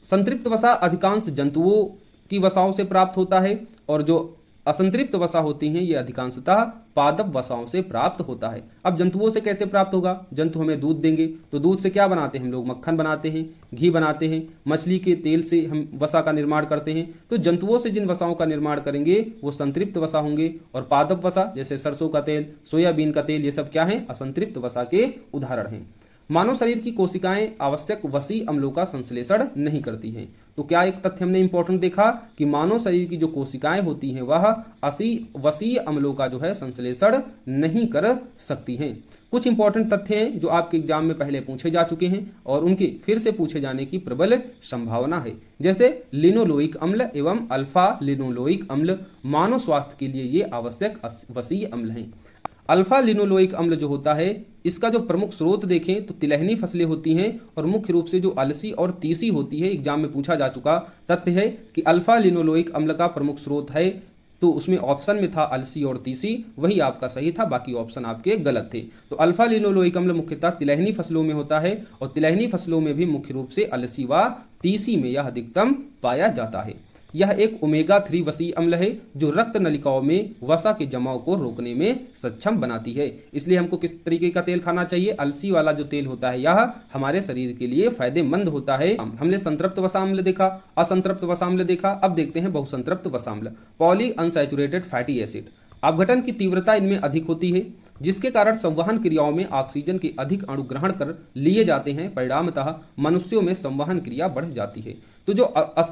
संतृप्त वसा अधिकांश जंतुओं की वसाओं से प्राप्त होता है, और जो असंतृप्त वसा होती हैं ये अधिकांशतः पादप वसाओं से प्राप्त होता है। अब जंतुओं से कैसे प्राप्त होगा? जंतु हमें दूध देंगे, तो दूध से क्या बनाते हैं हम लोग? मक्खन बनाते हैं, घी बनाते हैं, मछली के तेल से हम वसा का निर्माण करते हैं। तो जंतुओं से जिन वसाओं का निर्माण करेंगे वो संतृप्त वसा होंगे, और पादप वसा जैसे सरसों का तेल, सोयाबीन का तेल, ये सब क्या है? असंतृप्त वसा के उदाहरण हैं। मानव शरीर की कोशिकाएं आवश्यक वसीय अम्लों का संश्लेषण नहीं करती हैं। तो क्या एक तथ्य हमने इंपॉर्टेंट देखा कि मानव शरीर की जो कोशिकाएं होती हैं वह वसीय अम्लों का जो है संश्लेषण नहीं कर सकती हैं। कुछ इंपॉर्टेंट तथ्य हैं जो आपके एग्जाम में पहले पूछे जा चुके हैं और उनके फिर से पूछे जाने की प्रबल संभावना है, जैसे लिनोलोइक अम्ल एवं अल्फा लिनोलोइक अम्ल मानव स्वास्थ्य के लिए ये आवश्यक वसीय अम्ल हैं। अल्फा लिनोलोइक अम्ल जो होता है इसका जो प्रमुख स्रोत देखें तो तिलहनी फसलें होती हैं, और मुख्य रूप से जो अलसी और तीसी होती है, एग्जाम में पूछा जा चुका तथ्य है कि अल्फा लिनोलोइक अम्ल का प्रमुख स्रोत है। तो उसमें ऑप्शन में था अलसी और तीसी, वही आपका सही था, बाकी ऑप्शन आपके गलत थे। तो अल्फा लिनोलोइक अम्ल मुख्यतः तिलहनी फसलों में होता है, और तिलहनी फसलों में भी मुख्य रूप से अलसी व तीसी में यह अधिकतम पाया जाता है। यह एक ओमेगा 3 वसीय अम्ल है जो रक्त नलिकाओं में वसा के जमाव को रोकने में सक्षम बनाती है। इसलिए हमको किस तरीके का तेल खाना चाहिए? अलसी वाला जो तेल होता है यह हमारे शरीर के लिए फायदेमंद होता है। हमने संतृप्त वसा अम्ल देखा, असंतृप्त वसा अम्ल देखा, अब देखते हैं बहुसंतृप्त वसा अम्ल। Poly unsaturated fatty acid. अपघटन की तीव्रता इनमें अधिक होती है, जिसके कारण संवहन क्रियाओं में ऑक्सीजन के अधिक अणु ग्रहण कर लिए जाते हैं। परिणामतः मनुष्यों में संवहन क्रिया बढ़ जाती है। तो जो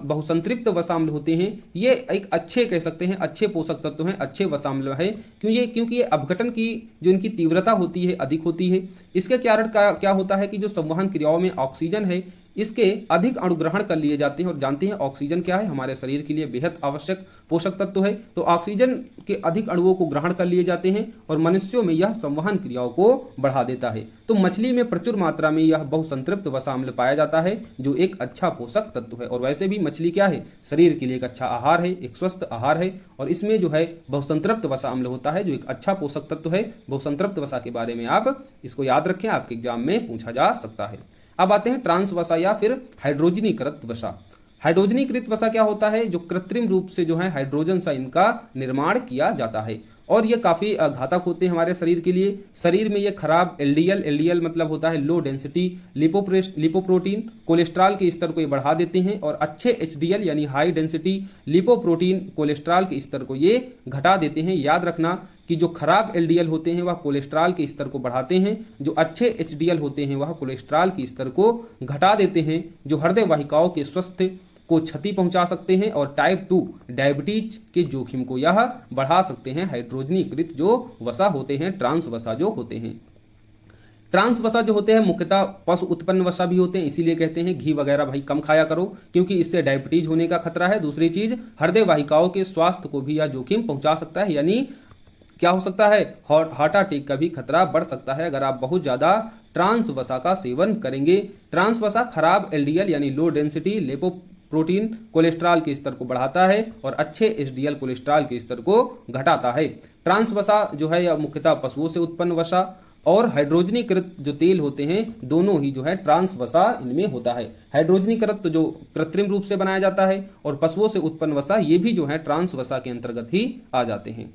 बहुसंतृप्त वसाम्ल होते हैं ये एक अच्छे कह सकते हैं अच्छे पोषक तत्व हैं, अच्छे वसाम्ल है। क्योंकि ये अपघटन की जो इनकी तीव्रता होती है अधिक होती है। इसके कारण क्या होता है कि जो संवहन क्रियाओं में ऑक्सीजन है इसके अधिक अणु ग्रहण कर लिए जाते हैं। और जानते हैं ऑक्सीजन क्या है, हमारे शरीर के लिए बेहद आवश्यक पोषक तत्व है। तो ऑक्सीजन के अधिक अणुओं को ग्रहण कर लिए जाते हैं और मनुष्यों में यह संवहन क्रियाओं को बढ़ा देता है। तो मछली में प्रचुर मात्रा में यह बहुसंतृप्त वसा अम्ल पाया जाता है, जो एक अच्छा पोषक तत्व है। और वैसे भी मछली क्या है, शरीर के लिए एक अच्छा आहार है, एक स्वस्थ आहार है। और इसमें जो है बहुसंतृप्त वसा अम्ल होता है, जो एक अच्छा पोषक तत्व है। बहुसंतृप्त वसा के बारे में आप इसको याद रखें, आपके एग्जाम में पूछा जा सकता है। अब आते हैं ट्रांस वसा या फिर हाइड्रोजनीकृत वसा। हाइड्रोजनीकृत वसा क्या होता है, जो कृत्रिम रूप से जो है हाइड्रोजन से इनका निर्माण किया जाता है और ये काफी घातक होते हैं हमारे शरीर के लिए। शरीर में ये खराब एलडीएल मतलब होता है लो डेंसिटी लिपोप्रोटीन कोलेस्ट्रॉल के स्तर को ये बढ़ा देते हैं और अच्छे एचडीएल यानी हाई डेंसिटी लिपोप्रोटीन कोलेस्ट्रॉल के स्तर को ये घटा देते हैं। याद रखना कि जो खराब एलडीएल होते हैं वह कोलेस्ट्रॉल के स्तर को बढ़ाते हैं, जो अच्छे एचडीएल होते हैं वह कोलेस्ट्रॉल के स्तर को घटा देते हैं, जो हृदय वाहिकाओं के स्वास्थ्य को क्षति पहुंचा सकते हैं और टाइप 2 डायबिटीज के जोखिम को यह बढ़ा सकते हैं। हाइड्रोजनीकृत जो वसा होते हैं, ट्रांस वसा जो होते हैं, ट्रांस वसा जो होते हैं मुख्यतः पशु उत्पन्न वसा भी होते हैं, इसीलिए कहते हैं घी वगैरह भाई कम खाया करो, क्योंकि इससे डायबिटीज होने का खतरा है। दूसरी चीज, हृदय वाहिकाओं के स्वास्थ्य को भी यह जोखिम पहुंचा सकता है, यानी क्या हो सकता है, हार्ट अटैक का भी खतरा बढ़ सकता है अगर आप बहुत ज्यादा ट्रांस वसा का सेवन करेंगे। ट्रांस वसा खराब एलडीएल यानी लो डेंसिटी लिपोप्रोटीन कोलेस्ट्रॉल के स्तर को बढ़ाता है और अच्छे एचडीएल कोलेस्ट्रॉल के स्तर को घटाता है। ट्रांस वसा जो है यह मुख्यतः पशुओं से उत्पन्न वसा और हाइड्रोजनीकृत जो तेल होते हैं, दोनों ही जो है ट्रांस वसा इनमें होता है। हाइड्रोजनीकृत तो जो कृत्रिम रूप से बनाया जाता है और पशुओं से उत्पन्न वसा, ये भी जो है ट्रांस वसा के अंतर्गत ही आ जाते हैं।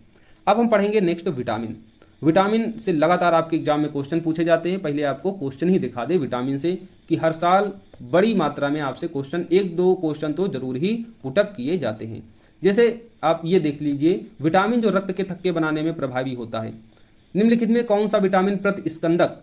अब हम पढ़ेंगे नेक्स्ट विटामिन। विटामिन से लगातार आपके एग्जाम में क्वेश्चन पूछे जाते हैं। पहले आपको क्वेश्चन ही दिखा दे विटामिन से कि हर साल बड़ी मात्रा में आपसे क्वेश्चन, एक दो क्वेश्चन तो जरूर ही पुटअप किए जाते हैं। जैसे आप ये देख लीजिए, विटामिन जो रक्त के थक्के बनाने में प्रभावी होता है, निम्नलिखित में कौन सा विटामिन प्रतिस्कंदक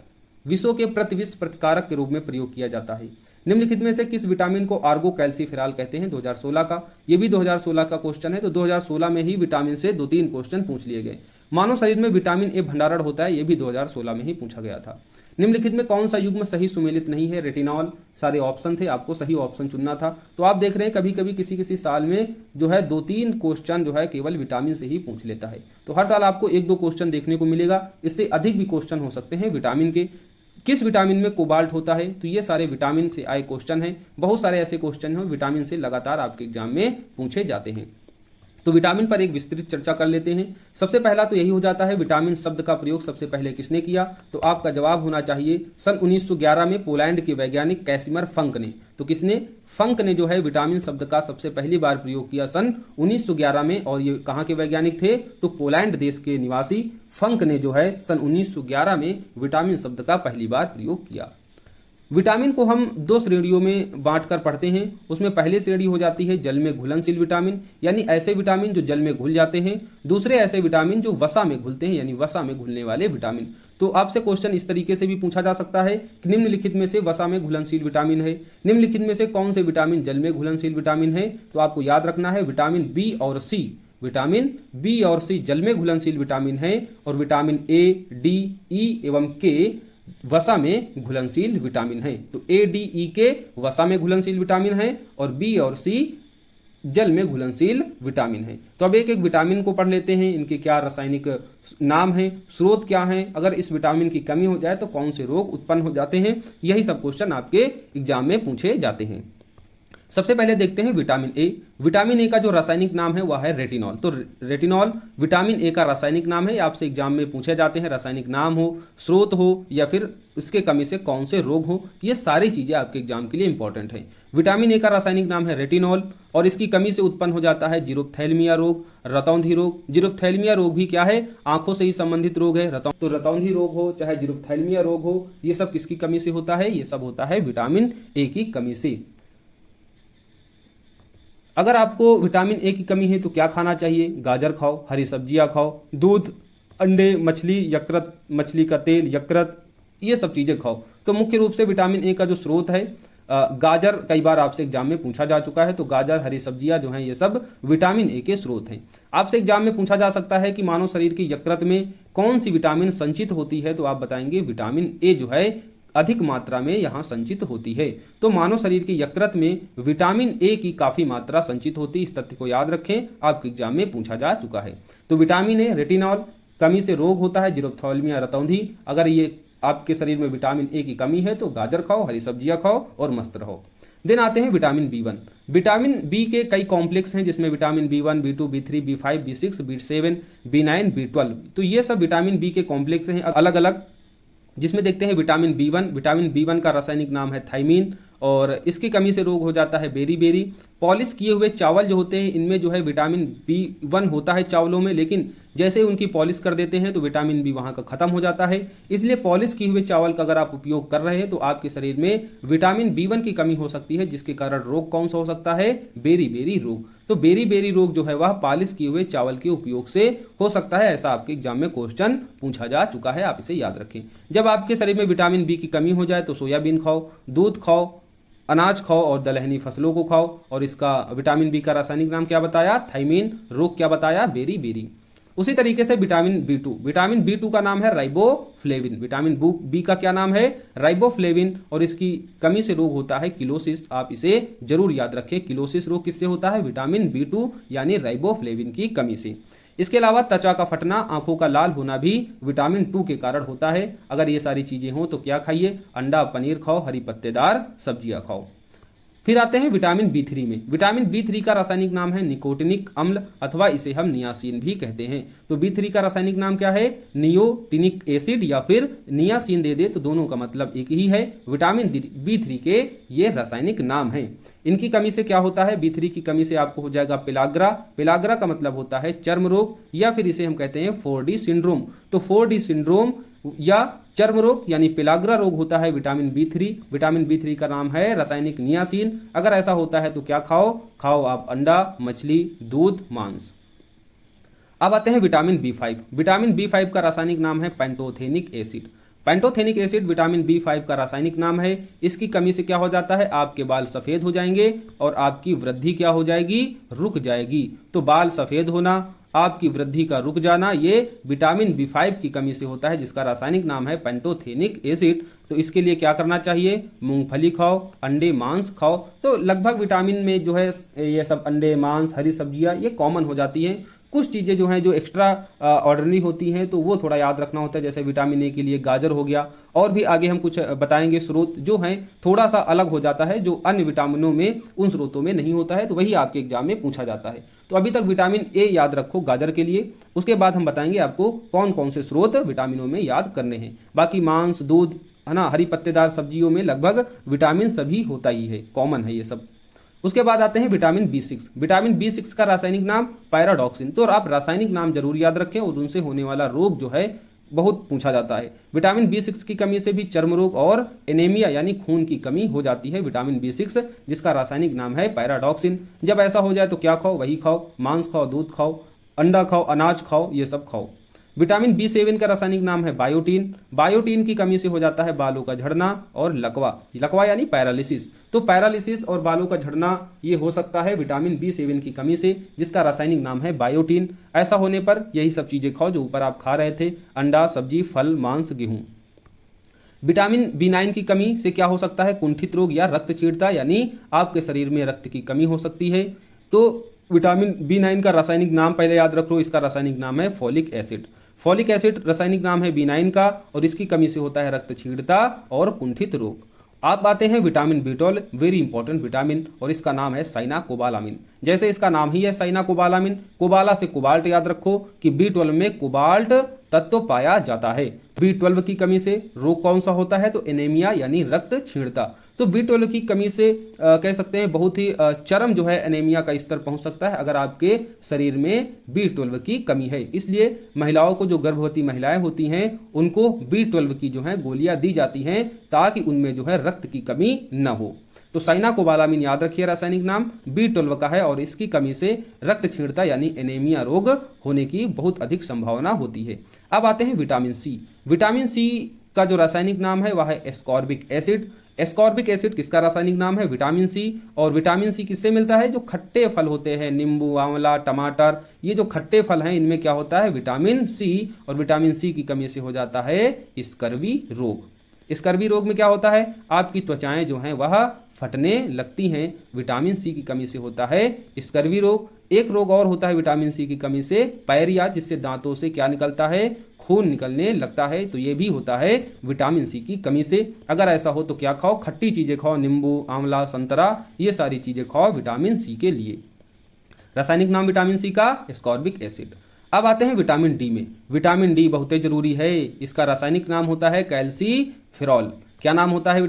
विषों के प्रतिविष प्रतिकारक के रूप में प्रयोग किया जाता है? निम्नलिखित में से किस विटामिन को आर्गो कैल्सीफेराल कहते हैं? 2016 का, ये भी 2016 का क्वेश्चन है। तो 2016 में ही विटामिन से 2-3 क्वेश्चन पूछ लिए गए। मानव शरीर में विटामिन ए भंडारण होता है, ये भी 2016 में ही पूछा गया था। निम्नलिखित में कौन सा युग्म सही सुमेलित नहीं है? रेटिनॉल। सारे ऑप्शन थे, आपको सही ऑप्शन चुनना था। तो आप देख रहे हैं कभी कभी किसी साल में जो है 2-3 क्वेश्चन जो है केवल विटामिन से ही पूछ लेता है। तो हर साल आपको 1-2 क्वेश्चन देखने को मिलेगा, इससे अधिक भी क्वेश्चन हो सकते हैं विटामिन के। किस विटामिन में कोबाल्ट होता है? तो ये सारे विटामिन से आए क्वेश्चन हैं। बहुत सारे ऐसे क्वेश्चन हैं विटामिन से लगातार आपके एग्जाम में पूछे जाते हैं। तो विटामिन पर एक विस्तृत चर्चा कर लेते हैं। सबसे पहला तो यही हो जाता है, विटामिन शब्द का प्रयोग सबसे पहले किसने किया? तो आपका जवाब होना चाहिए सन 1911 में पोलैंड के वैज्ञानिक कैसिमर फंक ने। तो किसने? फंक ने जो है विटामिन शब्द का सबसे पहली बार प्रयोग किया सन 1911 में। और ये कहाँ के वैज्ञानिक थे? तो पोलैंड देश के निवासी फंक ने जो है सन 1911 में विटामिन शब्द का पहली बार प्रयोग किया। विटामिन को हम 2 श्रेणियों में बांटकर पढ़ते हैं। उसमें पहली श्रेणी हो जाती है जल में घुलनशील विटामिन, यानी ऐसे विटामिन जो जल में घुल जाते हैं। दूसरे ऐसे विटामिन जो वसा में घुलते हैं, यानी वसा में घुलने वाले विटामिन। तो आपसे क्वेश्चन इस तरीके से भी पूछा जा सकता है कि निम्नलिखित में से वसा में घुलनशील विटामिन है, निम्नलिखित में से कौन से विटामिन जल में घुलनशील विटामिन है? तो आपको याद रखना है विटामिन बी और सी। विटामिन बी और सी जल में घुलनशील विटामिन है और विटामिन ए, डी, ई एवं के वसा में घुलनशील विटामिन है। तो ए, डी, ई के वसा में घुलनशील विटामिन है और बी और सी जल में घुलनशील विटामिन है। तो अब एक एक विटामिन को पढ़ लेते हैं, इनके क्या रासायनिक नाम है, स्रोत क्या है, अगर इस विटामिन की कमी हो जाए तो कौन से रोग उत्पन्न हो जाते हैं। यही सब क्वेश्चन आपके एग्जाम में पूछे जाते हैं। सबसे पहले देखते हैं विटामिन ए। विटामिन ए का जो रासायनिक नाम है वह है रेटिनॉल। तो रेटिनॉल विटामिन ए का रासायनिक नाम है। आपसे एग्जाम में पूछे जाते हैं, रासायनिक नाम हो, स्रोत हो या फिर इसके कमी से कौन से रोग हो। ये सारी चीजें आपके एग्जाम के लिए इंपॉर्टेंट है। विटामिन ए का रासायनिक नाम है रेटिनॉल और इसकी कमी से उत्पन्न हो जाता है जीरोप्थैल्मिया रोग, रतौंधी रोग। जीरोप्थैल्मिया रोग भी क्या है? आंखों से ही संबंधित रोग है। तो रतौंधी रोग हो चाहे जीरोप्थैल्मिया रोग हो, ये सब किसकी कमी से होता है? ये सब होता है विटामिन ए की कमी से। अगर आपको विटामिन ए की कमी है तो क्या खाना चाहिए? गाजर खाओ, हरी सब्जियां खाओ, दूध, अंडे, मछली, यकृत, मछली का तेल, यकृत, ये सब चीजें खाओ। तो मुख्य रूप से विटामिन ए का जो स्रोत है गाजर, कई बार आपसे एग्जाम में पूछा जा चुका है। तो गाजर, हरी सब्जियां जो हैं ये सब विटामिन ए के स्रोत हैं। आपसे एग्जाम में पूछा जा सकता है कि मानव शरीर की यकृत में कौन सी विटामिन संचित होती है? तो आप बताएंगे विटामिन ए जो है अधिक मात्रा में यहाँ संचित होती है। तो मानव शरीर के यकृत में विटामिन ए की काफी मात्रा संचित होती है। इस तथ्य को याद रखें, आपके एग्जाम में पूछा जा चुका है। तो विटामिन ए, रेटिनॉल कमी से रोग होता है, जीरोफ्थाल्मिया रतौंधी। अगर ये आपके शरीर में विटामिन ए की कमी है तो गाजर खाओ, हरी सब्जियां खाओ और मस्त रहो। देन आते हैं विटामिन बी1। विटामिन बी के कई कॉम्प्लेक्स हैं, जिसमें vitamin B1, बी2, B3, B5, B6, बी7, बी9, B12. तो ये सब विटामिन बी के कॉम्प्लेक्स हैं अलग अलग, जिसमें देखते हैं विटामिन बी1। विटामिन बी1 का रासायनिक नाम है थाइमीन और इसकी कमी से रोग हो जाता है बेरी। पॉलिश किए हुए चावल जो होते हैं इनमें जो है विटामिन बी1 होता है चावलों में, लेकिन जैसे ही उनकी पॉलिश कर देते हैं तो विटामिन बी वहां का खत्म हो जाता है। इसलिए पॉलिश किए हुए चावल का अगर आप उपयोग कर रहे हैं तो आपके शरीर में विटामिन बी1 की कमी हो सकती है, जिसके कारण रोग कौन सा हो सकता है? बेरी रोग। तो बेरी रोग जो है वह पॉलिश किए हुए चावल के उपयोग से हो सकता है। ऐसा आपके एग्जाम में क्वेश्चन पूछा जा चुका है, आप इसे याद रखें। जब आपके शरीर में विटामिन बी की कमी हो जाए तो सोयाबीन खाओ, दूध खाओ, अनाज खाओ और दलहनी फसलों को खाओ। और इसका विटामिन बी का रासायनिक नाम क्या बताया? थाइमीन। रोग क्या बताया? बेरी। उसी तरीके से विटामिन बी2 का नाम है राइबोफ्लेविन। विटामिन बी का क्या नाम है? राइबोफ्लेविन। और इसकी कमी से रोग होता है किलोसिस। आप इसे जरूर याद रखें, किलोसिस रोग किससे होता है? विटामिन बी2 यानी राइबोफ्लेविन की कमी से। इसके अलावा त्वचा का फटना, आंखों का लाल होना भी विटामिन 2 के कारण होता है। अगर ये सारी चीजें हों तो क्या खाइए? अंडा, पनीर खाओ, हरी पत्तेदार सब्जियां खाओ। फिर आते हैं विटामिन बी3 में। विटामिन बी3 का रासायनिक नाम है निकोटिनिक अम्ल अथवा इसे हम नियासिन भी कहते हैं। तो बी3 का रासायनिक नाम क्या है? नियोटिनिक एसिड या फिर नियासिन दे दे तो दोनों का मतलब एक ही है। विटामिन बी3 के ये रासायनिक नाम है। इनकी कमी से क्या होता है? बी3 की कमी से आपको हो जाएगा पेलाग्रा का मतलब होता है चर्म रोग, या फिर इसे हम कहते हैं 4D सिंड्रोम। तो 4D सिंड्रोम या चर्म रोग यानी पेलाग्रा रोग होता है विटामिन बी3। विटामिन बी3 का नाम है रासायनिक नियासिन। अगर ऐसा होता है तो क्या खाओ आप अंडा, मछली, दूध, मांस। अब आते हैं विटामिन बी5। विटामिन बी5 का रासायनिक नाम है pantothenic acid. Pantothenic acid vitamin B five का रासायनिक नाम है। इसकी कमी से क्या हो जाता है? आपके बाल सफेद हो जाएंगे और आपकी वृद्धि क्या हो जाएगी? रुक जाएगी। तो बाल सफेद होना, आपकी वृद्धि का रुक जाना, ये विटामिन बी5 की कमी से होता है, जिसका रासायनिक नाम है पैंटोथेनिक एसिड। तो इसके लिए क्या करना चाहिए? मूंगफली खाओ, अंडे, मांस खाओ। तो लगभग विटामिन में जो है ये सब अंडे, मांस, हरी सब्जियां ये कॉमन हो जाती हैं। कुछ चीजें जो हैं जो एक्स्ट्रा ऑर्डिनरी होती हैं तो वो थोड़ा याद रखना होता है, जैसे विटामिन ए के लिए गाजर हो गया। और भी आगे हम कुछ बताएंगे स्रोत जो हैं थोड़ा सा अलग हो जाता है, जो अन्य विटामिनों में उन स्रोतों में नहीं होता है, तो वही आपके एग्जाम में पूछा जाता है। तो अभी तक विटामिन ए याद रखो गाजर के लिए। उसके बाद हम बताएंगे आपको कौन कौन से स्रोत विटामिनों में याद करने हैं। बाकी मांस, दूध है ना, हरी पत्तेदार सब्जियों में लगभग विटामिन सभी होता ही है, कॉमन है ये सब। उसके बाद आते हैं विटामिन बी6। विटामिन बी6 का रासायनिक नाम पैराडॉक्सिन। तो आप रासायनिक नाम जरूर याद रखें और उनसे होने वाला रोग जो है बहुत पूछा जाता है। विटामिन बी6 की कमी से भी चर्म रोग और एनीमिया यानी खून की कमी हो जाती है। विटामिन बी6 जिसका रासायनिक नाम है पैराडॉक्सिन। जब ऐसा हो जाए तो क्या खाओ? वही खाओ, मांस खाओ, दूध खाओ, अंडा खाओ, अनाज खाओ, ये सब खाओ। विटामिन बी7 का रासायनिक नाम है बायोटीन। बायोटीन की कमी से हो जाता है बालों का झड़ना और लकवा यानी पैरालिसिस। तो पैरालिसिस और बालों का झड़ना ये हो सकता है विटामिन बी7 की कमी से, जिसका रासायनिक नाम है बायोटीन। ऐसा होने पर यही सब चीजें खाओ जो ऊपर आप खा रहे थे, अंडा, सब्जी, फल, मांस, गेहूं। विटामिन बी9 की कमी से क्या हो सकता है? कुंठित रोग या रक्तचीड़ता यानी आपके शरीर में रक्त की कमी हो सकती है। तो विटामिन बी9 का रासायनिक नाम पहले याद रख लो, इसका रासायनिक नाम है फॉलिक एसिड। फॉलिक एसिड रासायनिक नाम है बी9 का और इसकी कमी से होता है रक्तक्षीणता और कुंठित रोग। आप आते हैं vitamin B12, very important vitamin, और इसका नाम है साइनाकोबालामिन। जैसे इसका नाम ही है साइनाकोबालामिन, कोबाला से कोबाल्ट याद रखो कि बी12 में कोबाल्ट तत्व पाया जाता है। बी12 की कमी से रोग कौन सा होता है? तो एनीमिया यानी रक्त क्षीणता। तो बी12 की कमी से कह सकते हैं बहुत ही चरम जो है एनीमिया का स्तर पहुंच सकता है अगर आपके शरीर में बी12 की कमी है। इसलिए महिलाओं को, जो गर्भवती महिलाएं होती हैं, उनको बी12 की जो है गोलियां दी जाती हैं ताकि उनमें जो है रक्त की कमी न हो। तो साइनाकोबालामिन याद रखिए रासायनिक नाम बी12 का है और इसकी कमी से रक्त क्षीणता यानी एनीमिया रोग होने की बहुत अधिक संभावना होती है। अब आते हैं विटामिन सी। विटामिन सी का जो रासायनिक नाम है वह है एस्कॉर्बिक एसिड। एस्कॉर्बिक एसिड किसका रासायनिक नाम है? Vitamin C. और विटामिन सी किससे मिलता है? जो खट्टे फल होते हैं, नींबू, आंवला, टमाटर, ये जो खट्टे फल हैं इनमें क्या होता है? Vitamin C. और विटामिन सी की कमी से हो जाता है स्कर्वी रोग। स्कर्वी रोग में क्या होता है, आपकी त्वचाएं जो हैं वह फटने लगती हैं, विटामिन सी की कमी से होता है स्कर्वी रोग। एक रोग और होता है विटामिन सी की कमी से, पायरिया, जिससे दांतों से क्या निकलता है, खून निकलने लगता है, तो ये भी होता है विटामिन सी की कमी से। अगर ऐसा हो तो क्या खाओ, खट्टी चीजें खाओ, नींबू, आंवला, संतरा, ये सारी चीजें खाओ विटामिन सी के लिए। रासायनिक नाम विटामिन सी का एस्कॉर्बिक एसिड। अब आते हैं विटामिन डी में। विटामिन डी बहुत ही जरूरी है, इसका रासायनिक नाम होता है कैल्सीफेरॉल। क्या नाम होता है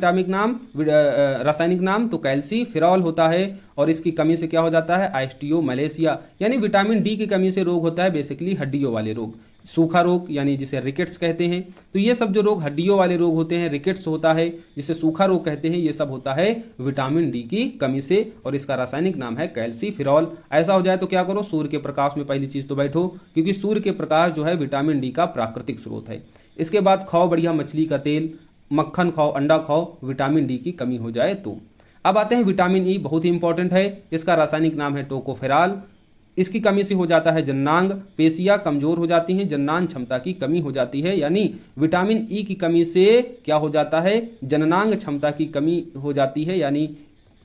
रासायनिक नाम, तो कैल्सीफेरॉल होता है। और इसकी कमी से क्या हो जाता है, ऑस्टियोमैलेशिया, यानी विटामिन डी की कमी से रोग होता है बेसिकली हड्डियों वाले रोग, सूखा रोग यानी जिसे रिकेट्स कहते हैं। तो ये सब जो रोग हड्डियों वाले रोग होते हैं, रिकेट्स होता है जिसे सूखा रोग कहते हैं, ये सब होता है विटामिन डी की कमी से, और इसका रासायनिक नाम है कैल्सीफेरॉल। ऐसा हो जाए तो क्या करो, सूर्य के प्रकाश में पहली चीज तो बैठो, क्योंकि सूर्य के प्रकाश जो है विटामिन डी का प्राकृतिक स्रोत है। इसके बाद खाओ बढ़िया मछली का तेल, मक्खन खाओ, अंडा खाओ, विटामिन डी की कमी हो जाए तो। अब आते हैं विटामिन ई, बहुत ही इंपॉर्टेंट है, इसका रासायनिक नाम है टोकोफेराल। इसकी कमी से हो जाता है जननांग, पेशियां कमजोर हो जाती हैं, जननांग क्षमता की कमी हो जाती है, यानी विटामिन ई की कमी से क्या हो जाता है, जननांग क्षमता की कमी हो जाती है। यानी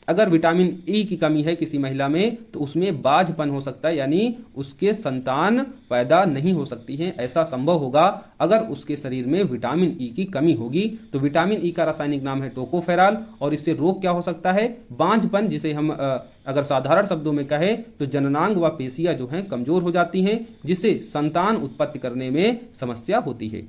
अगर विटामिन ई की कमी है किसी महिला में तो उसमें बाझपन हो सकता है, यानी उसके संतान पैदा नहीं हो सकती हैं। ऐसा संभव होगा अगर उसके शरीर में विटामिन ई की कमी होगी। तो विटामिन ई का रासायनिक नाम है टोकोफेराल, और इससे रोग क्या हो सकता है, बांझपन, जिसे हम अगर साधारण शब्दों में कहें तो जननांग व पेशियां जो हैं कमजोर हो जाती हैं, जिससे संतान उत्पत्ति करने में समस्या होती है।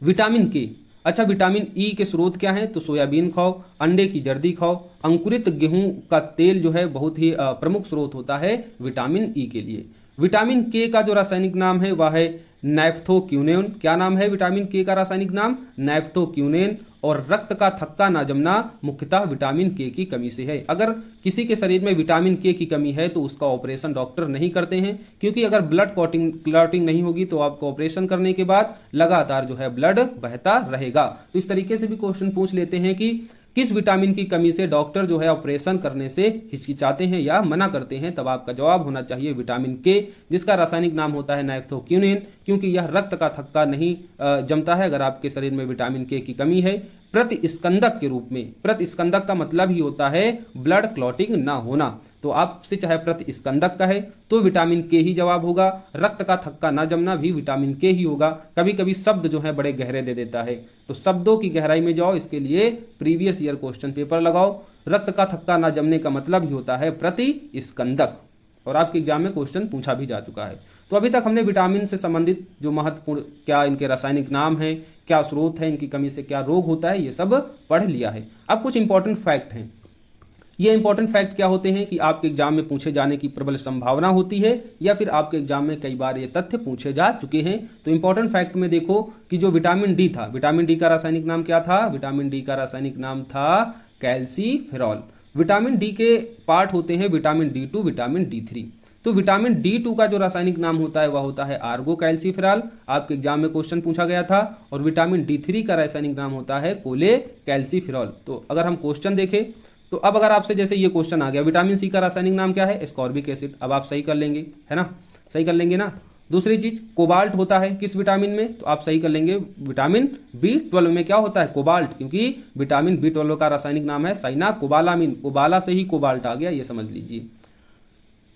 विटामिन के, अच्छा विटामिन ई के स्रोत क्या हैं, तो सोयाबीन खाओ, अंडे की जर्दी खाओ, अंकुरित गेहूं का तेल जो है बहुत ही प्रमुख स्रोत होता है विटामिन ई के लिए। विटामिन के का जो रासायनिक नाम है वह है नैफ्थोक्यूनेन। क्या नाम है विटामिन के का रासायनिक नाम, नैफ्थोक्यूनेन। और रक्त का थक्का ना जमना मुख्यतः विटामिन के की कमी से है। अगर किसी के शरीर में विटामिन के की कमी है तो उसका ऑपरेशन डॉक्टर नहीं करते हैं, क्योंकि अगर ब्लड क्लॉटिंग नहीं होगी तो आपको ऑपरेशन करने के बाद लगातार जो है ब्लड बहता रहेगा। तो इस तरीके से भी क्वेश्चन पूछ लेते हैं कि किस विटामिन की कमी से डॉक्टर जो है ऑपरेशन करने से हिचकिचाते हैं या मना करते हैं, तब आपका जवाब होना चाहिए विटामिन के, जिसका रासायनिक नाम होता है नैफ्थोक्यूनेन, क्योंकि यह रक्त का थक्का नहीं जमता है अगर आपके शरीर में विटामिन के की कमी है। प्रतिस्कंदक के रूप में, प्रतिस्कंदक का मतलब ही होता है ब्लड क्लॉटिंग ना होना, तो आपसे चाहे प्रतिस्कंदक का है तो विटामिन के ही जवाब होगा। रक्त का थक्का ना जमना भी विटामिन के ही होगा। कभी कभी शब्द जो है बड़े गहरे दे देता है, तो शब्दों की गहराई में जाओ, इसके लिए प्रीवियस ईयर क्वेश्चन पेपर लगाओ। रक्त का थक्का ना जमने का मतलब ही होता है प्रतिस्कंदक, और आपके एग्जाम में क्वेश्चन पूछा भी जा चुका है। तो अभी तक हमने विटामिन से संबंधित जो महत्वपूर्ण, क्या इनके रासायनिक नाम है, क्या स्रोत है, इनकी कमी से क्या रोग होता है, ये सब पढ़ लिया है। अब कुछ इंपॉर्टेंट फैक्ट हैं। ये इंपॉर्टेंट फैक्ट क्या होते हैं कि आपके एग्जाम में पूछे जाने की प्रबल संभावना होती है, या फिर आपके एग्जाम में कई बार ये तथ्य पूछे जा चुके हैं। तो इंपॉर्टेंट फैक्ट में देखो कि जो विटामिन डी था, विटामिन डी का रासायनिक नाम क्या था, विटामिन डी का रासायनिक नाम था कैल्सीफेरॉल। विटामिन डी के पार्ट होते हैं विटामिन डी2, विटामिन डी3। तो विटामिन डी2 का जो रासायनिक नाम होता है वह होता है आर्गो कैल्सीफेरॉल, आपके एग्जाम में क्वेश्चन पूछा गया था। और विटामिन डी3 का रासायनिक नाम होता है कोले कैल्सीफेरॉल। तो अगर हम क्वेश्चन देखें तो अब अगर आपसे जैसे ये क्वेश्चन आ गया, विटामिन सी का रासायनिक नाम क्या है, एस्कॉर्बिक एसिड, अब आप सही कर लेंगे, है ना, सही कर लेंगे ना। दूसरी चीज, कोबाल्ट होता है किस विटामिन में, तो आप सही कर लेंगे विटामिन बी12 में क्या होता है, कोबाल्ट, क्योंकि विटामिन बी12 का रासायनिक नाम है साइनाकोबालामिन, कोबाला से ही कोबाल्ट आ गया, ये समझ लीजिए।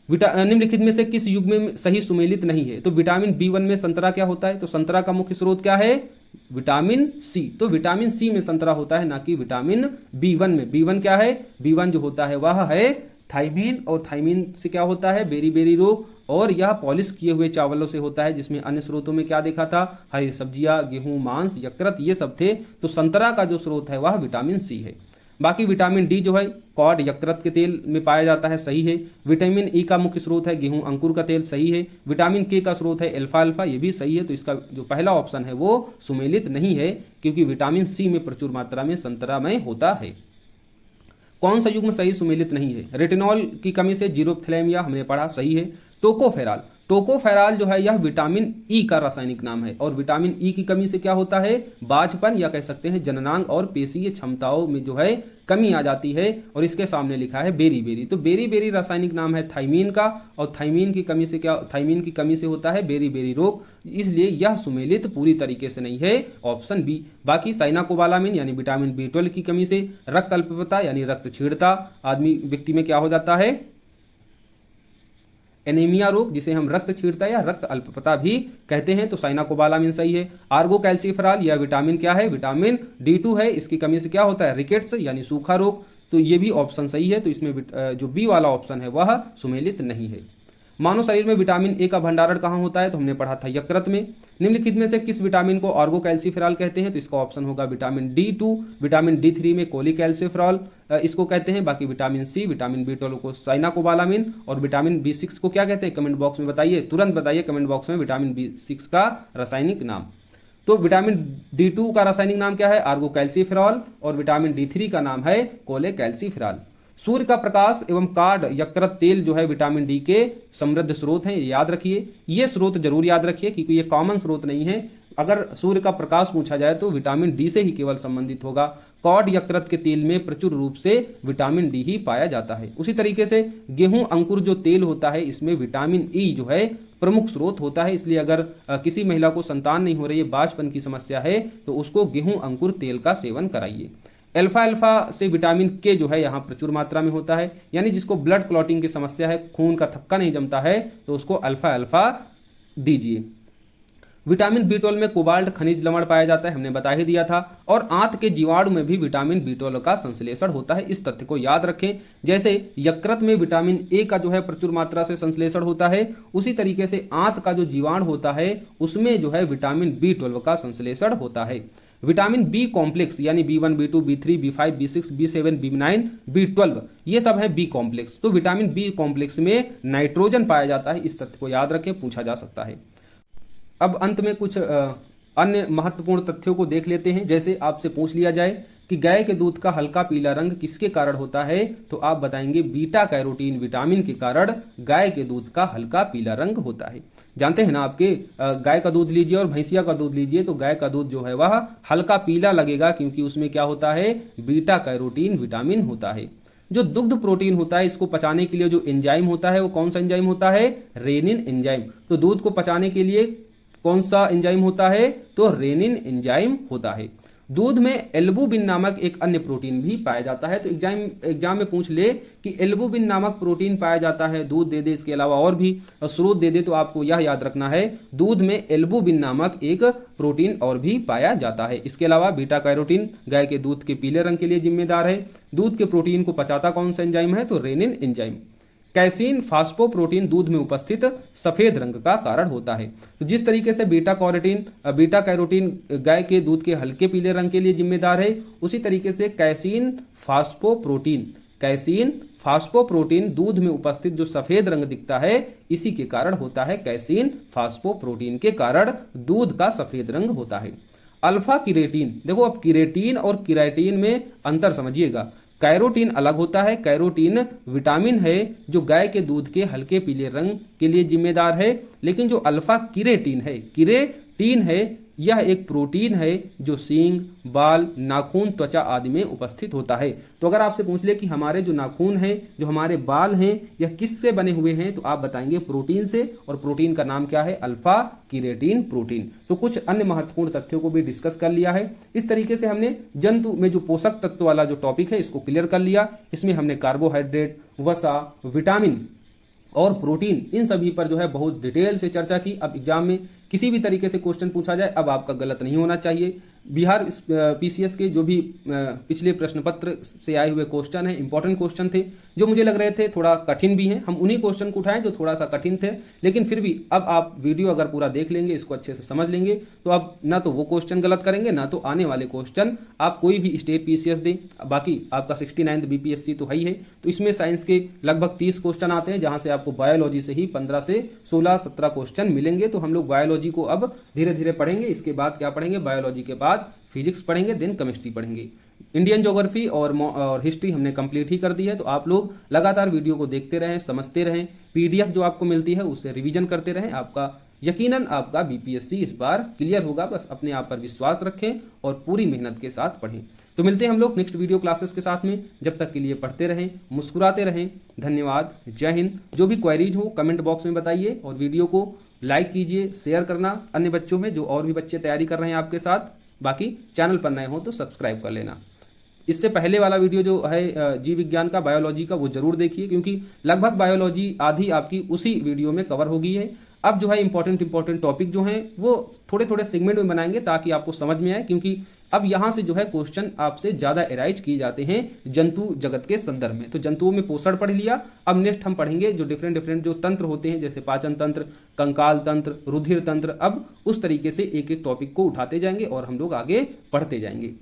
निम्नलिखित में से किस युग्म में सही सुमेलित नहीं है, तो विटामिन बी1 में संतरा क्या होता है, तो संतरा का मुख्य स्रोत क्या है, विटामिन सी, तो विटामिन सी में संतरा होता है, ना कि विटामिन बी1 में। बी1 क्या है, बी1 जो होता है वह है थाइमीन, और थाइमीन से क्या होता है, बेरी बेरी रोग, और यह पॉलिश किए हुए चावलों से होता है, जिसमें अन्य स्रोतों में क्या देखा था, हरी सब्जियां, गेहूं, मांस, यकृत, ये सब थे। तो संतरा का जो स्रोत है वह विटामिन सी है। बाकी विटामिन डी जो है कॉड, यकृत के तेल में पाया जाता है, सही है। विटामिन ई का मुख्य स्रोत है गेहूं, अंकुर का तेल, सही है। विटामिन के का स्रोत है अल्फा अल्फा, ये भी सही है। तो इसका जो पहला ऑप्शन है वो सुमेलित नहीं है, क्योंकि विटामिन सी में प्रचुर मात्रा में संतरा में होता है। कौन सा युग्म सही सुमेलित नहीं है, रेटिनॉल की कमी से जीरोप्थैलेमिया हमने पढ़ा, सही है। टोकोफेराल, टोकोफेराल जो है यह विटामिन ई का रासायनिक नाम है और विटामिन ई की कमी से क्या होता है, बाझपन या कह सकते हैं जननांग और पेशीय क्षमताओं में जो है कमी आ जाती है। और इसके सामने लिखा है बेरी। तो बेरी रासायनिक नाम है थाइमीन का और थाइमीन की कमी से होता है बेरी रोग, इसलिए यह सुमेलित पूरी तरीके से नहीं है, ऑप्शन बी। बाकी साइनाकोबालामिन यानी विटामिन B12 की कमी से रक्त अल्पता यानी रक्त छीड़ता व्यक्ति में क्या हो जाता है, एनीमिया रोग, जिसे हम रक्त छीड़ता या रक्त अल्पता भी कहते हैं, तो साइनाकोबालामिन सही है। आर्गोकैल्सिफेरॉल यह विटामिन क्या है, विटामिन D2 है, इसकी कमी से क्या होता है, रिकेट्स यानी सूखा रोग, तो ये भी ऑप्शन सही है। तो इसमें जो बी वाला ऑप्शन है वह सुमेलित नहीं है। मानव शरीर में विटामिन ए का भंडारण कहाँ होता है, तो हमने पढ़ा था यकृत में। निम्नलिखित में से किस विटामिन को आर्गोकैल्सिफेरॉल कहते हैं, तो इसका ऑप्शन होगा विटामिन D2। विटामिन D3 में कोलिकैल्सिफेरॉल इसको कहते हैं। बाकी विटामिन सी, विटामिन B12 को साइनाकोबालामिन और विटामिन B6 को क्या कहते हैं, कमेंट बॉक्स में बताइए, तुरंत बताइए कमेंट बॉक्स में विटामिन B6 का रासायनिक नाम। तो विटामिन D2 का रासायनिक नाम क्या है, आर्गोकैल्सिफेरॉल, और विटामिन D3 का नाम है कोलेकैल्सिफेरॉल। सूर्य का प्रकाश एवं कार्ड यकृत तेल जो है विटामिन डी के समृद्ध स्रोत हैं, याद रखिए, ये स्रोत जरूर याद रखिए क्योंकि ये कॉमन स्रोत नहीं है। अगर सूर्य का प्रकाश पूछा जाए तो विटामिन डी से ही केवल संबंधित होगा। कॉड यकृत के तेल में प्रचुर रूप से विटामिन डी ही पाया जाता है। उसी तरीके से गेहूं अंकुर जो तेल होता है इसमें विटामिन ई जो है प्रमुख स्रोत होता है, इसलिए अगर किसी महिला को संतान नहीं हो रही है, बांझपन की समस्या है, तो उसको गेहूं अंकुर तेल का सेवन कराइए। अल्फा से विटामिन के जो है यहाँ प्रचुर मात्रा में होता है, यानी जिसको ब्लड क्लॉटिंग की समस्या है, खून का थक्का नहीं जमता है, तो उसको अल्फा दीजिए। विटामिन B12 में कोबाल्ट खनिज लवण पाया जाता है, हमने बता ही दिया था। और आंत के जीवाणु में भी विटामिन B12 का संश्लेषण होता है, इस तथ्य को याद रखें। जैसे यकृत में विटामिन ए का जो है प्रचुर मात्रा से संश्लेषण होता है, उसी तरीके से आंत का जो जीवाणु होता है उसमें जो है विटामिन B12 का संश्लेषण होता है। विटामिन बी कॉम्प्लेक्स यानी B1, B2, B3, B5, B6, B7, B9, B12 ये सब है बी कॉम्प्लेक्स। तो विटामिन बी कॉम्प्लेक्स में नाइट्रोजन पाया जाता है, इस तथ्य को याद रखें, पूछा जा सकता है। अब अंत में कुछ अन्य महत्वपूर्ण तथ्यों को देख लेते हैं। जैसे आपसे पूछ लिया जाए कि गाय के दूध का हल्का पीला रंग किसके कारण होता है, तो आप बताएंगे बीटा कैरोटीन विटामिन के कारण गाय के दूध का हल्का पीला रंग होता है। जानते हैं ना, आपके गाय का दूध लीजिए और भैंसिया का दूध लीजिए तो गाय का दूध जो है वह हल्का पीला लगेगा, क्योंकि उसमें क्या होता है, बीटा कैरोटीन विटामिन होता है। जो दुग्ध प्रोटीन होता है इसको पचाने के लिए जो एंजाइम होता है वो कौन सा एंजाइम होता है, रेनिन एंजाइम। तो दूध को पचाने के लिए कौन सा एंजाइम होता है, तो रेनिन एंजाइम होता है। दूध में एल्बुमिन नामक एक अन्य प्रोटीन भी पाया जाता है। तो एग्जाम में पूछ ले कि एल्बुमिन नामक प्रोटीन पाया जाता है, दूध दे दे इसके अलावा और भी स्रोत दे दे, तो आपको यह याद रखना है दूध में एल्बुमिन नामक एक प्रोटीन और भी पाया जाता है। इसके अलावा बीटा कैरोटीन गाय के दूध के पीले रंग के लिए जिम्मेदार है। दूध के प्रोटीन को पचाता कौन सा एंजाइम है, तो रेनिन एंजाइम। कैसीन फास्फोप्रोटीन दूध में उपस्थित सफेद रंग का कारण होता है। तो जिस तरीके से बीटा कैरोटीन गाय के दूध के हल्के पीले रंग के लिए जिम्मेदार है, उसी तरीके से कैसीन फास्फोप्रोटीन दूध में उपस्थित जो सफेद रंग दिखता है इसी के कारण होता है। कैसीन फास्फोप्रोटीन के कारण दूध का सफेद रंग होता है। अल्फा किरेटिन, देखो अब किरेटिन और किराटिन में अंतर समझिएगा। कैरोटीन अलग होता है, कैरोटीन विटामिन है जो गाय के दूध के हल्के पीले रंग के लिए जिम्मेदार है, लेकिन जो अल्फा किरेटिन है यह एक प्रोटीन है जो सींग, बाल, नाखून, त्वचा आदि में उपस्थित होता है। तो अगर आपसे पूछ ले कि हमारे जो नाखून हैं, जो हमारे बाल हैं, यह किससे बने हुए हैं, तो आप बताएंगे प्रोटीन से, और प्रोटीन का नाम क्या है, अल्फा किरेटिन प्रोटीन। तो कुछ अन्य महत्वपूर्ण तथ्यों को भी डिस्कस कर लिया है। इस तरीके से हमने जंतु में जो पोषक तत्व वाला जो टॉपिक है इसको क्लियर कर लिया। इसमें हमने कार्बोहाइड्रेट, वसा, विटामिन और प्रोटीन इन सभी पर जो है बहुत डिटेल से चर्चा की। अब एग्जाम में किसी भी तरीके से क्वेश्चन पूछा जाए, अब आपका गलत नहीं होना चाहिए। बिहार पीसीएस के जो भी पिछले प्रश्न पत्र से आए हुए क्वेश्चन हैं, इंपॉर्टेंट क्वेश्चन थे जो मुझे लग रहे थे थोड़ा कठिन भी हैं, हम उन्हीं क्वेश्चन को उठाएं जो थोड़ा सा कठिन थे, लेकिन फिर भी अब आप वीडियो अगर पूरा देख लेंगे, इसको अच्छे से समझ लेंगे, तो अब ना तो वो क्वेश्चन गलत करेंगे, ना तो आने वाले क्वेश्चन आप कोई भी स्टेट पीसीएस दें। बाकी आपका 69th बीपीएससी तो है ही है, तो इसमें साइंस के लगभग 30 क्वेश्चन आते हैं, जहां से आपको बायोलॉजी से ही 15 से 16-17 क्वेश्चन मिलेंगे। तो हम लोग बायोलॉजी को अब धीरे धीरे पढ़ेंगे। इसके बाद क्या पढ़ेंगे, बायोलॉजी के बाद फिजिक्स पढ़ेंगे, देन केमिस्ट्री पढ़ेंगे। इंडियन ज्योग्राफी और हिस्ट्री हमने कंप्लीट ही कर दी है। तो आप लोग लगातार वीडियो को देखते रहें, समझते रहें, पीडीएफ जो आपको मिलती है उससे रिवीजन करते रहें। आपका यकीनन आपका बीपीएससी इस बार क्लियर होगा। बस अपने आप पर विश्वास रखें और पूरी मेहनत के साथ पढ़ें। तो मिलते हैं हम लोग नेक्स्ट वीडियो क्लासेस के साथ में। जब तक के लिए पढ़ते रहें, मुस्कुराते रहें। धन्यवाद, जय हिंद। जो भी क्वेरीज हो कमेंट बॉक्स में बताइए और वीडियो को लाइक कीजिए, शेयर करना अन्य बच्चों में, जो और भी बच्चे तैयारी कर रहे हैं आपके साथ। बाकी चैनल पर नए हो तो सब्सक्राइब कर लेना। इससे पहले वाला वीडियो जो है जीव विज्ञान का, बायोलॉजी का, वो जरूर देखिए, क्योंकि लगभग बायोलॉजी आधी आपकी उसी वीडियो में कवर हो गई है। अब जो है इंपॉर्टेंट टॉपिक जो हैं वो थोड़े थोड़े सेगमेंट में बनाएंगे ताकि आपको समझ में आए, क्योंकि अब यहां से जो है क्वेश्चन आपसे ज्यादा एराइज किए जाते हैं जंतु जगत के संदर्भ में। तो जंतुओं में पोषण पढ़ लिया, अब नेक्स्ट हम पढ़ेंगे जो डिफरेंट जो तंत्र होते हैं, जैसे पाचन तंत्र, कंकाल तंत्र, रुधिर तंत्र। अब उस तरीके से एक एक टॉपिक को उठाते जाएंगे और हम लोग आगे पढ़ते जाएंगे।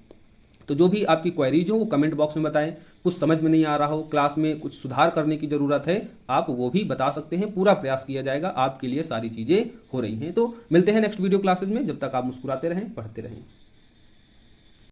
तो जो भी आपकी क्वेरीज हो वो कमेंट बॉक्स में बताएं। कुछ समझ में नहीं आ रहा हो, क्लास में कुछ सुधार करने की जरूरत है, आप वो भी बता सकते हैं। पूरा प्रयास किया जाएगा, आपके लिए सारी चीजें हो रही हैं। तो मिलते हैं नेक्स्ट वीडियो क्लासेस में। जब तक आप मुस्कुराते रहें, पढ़ते रहें।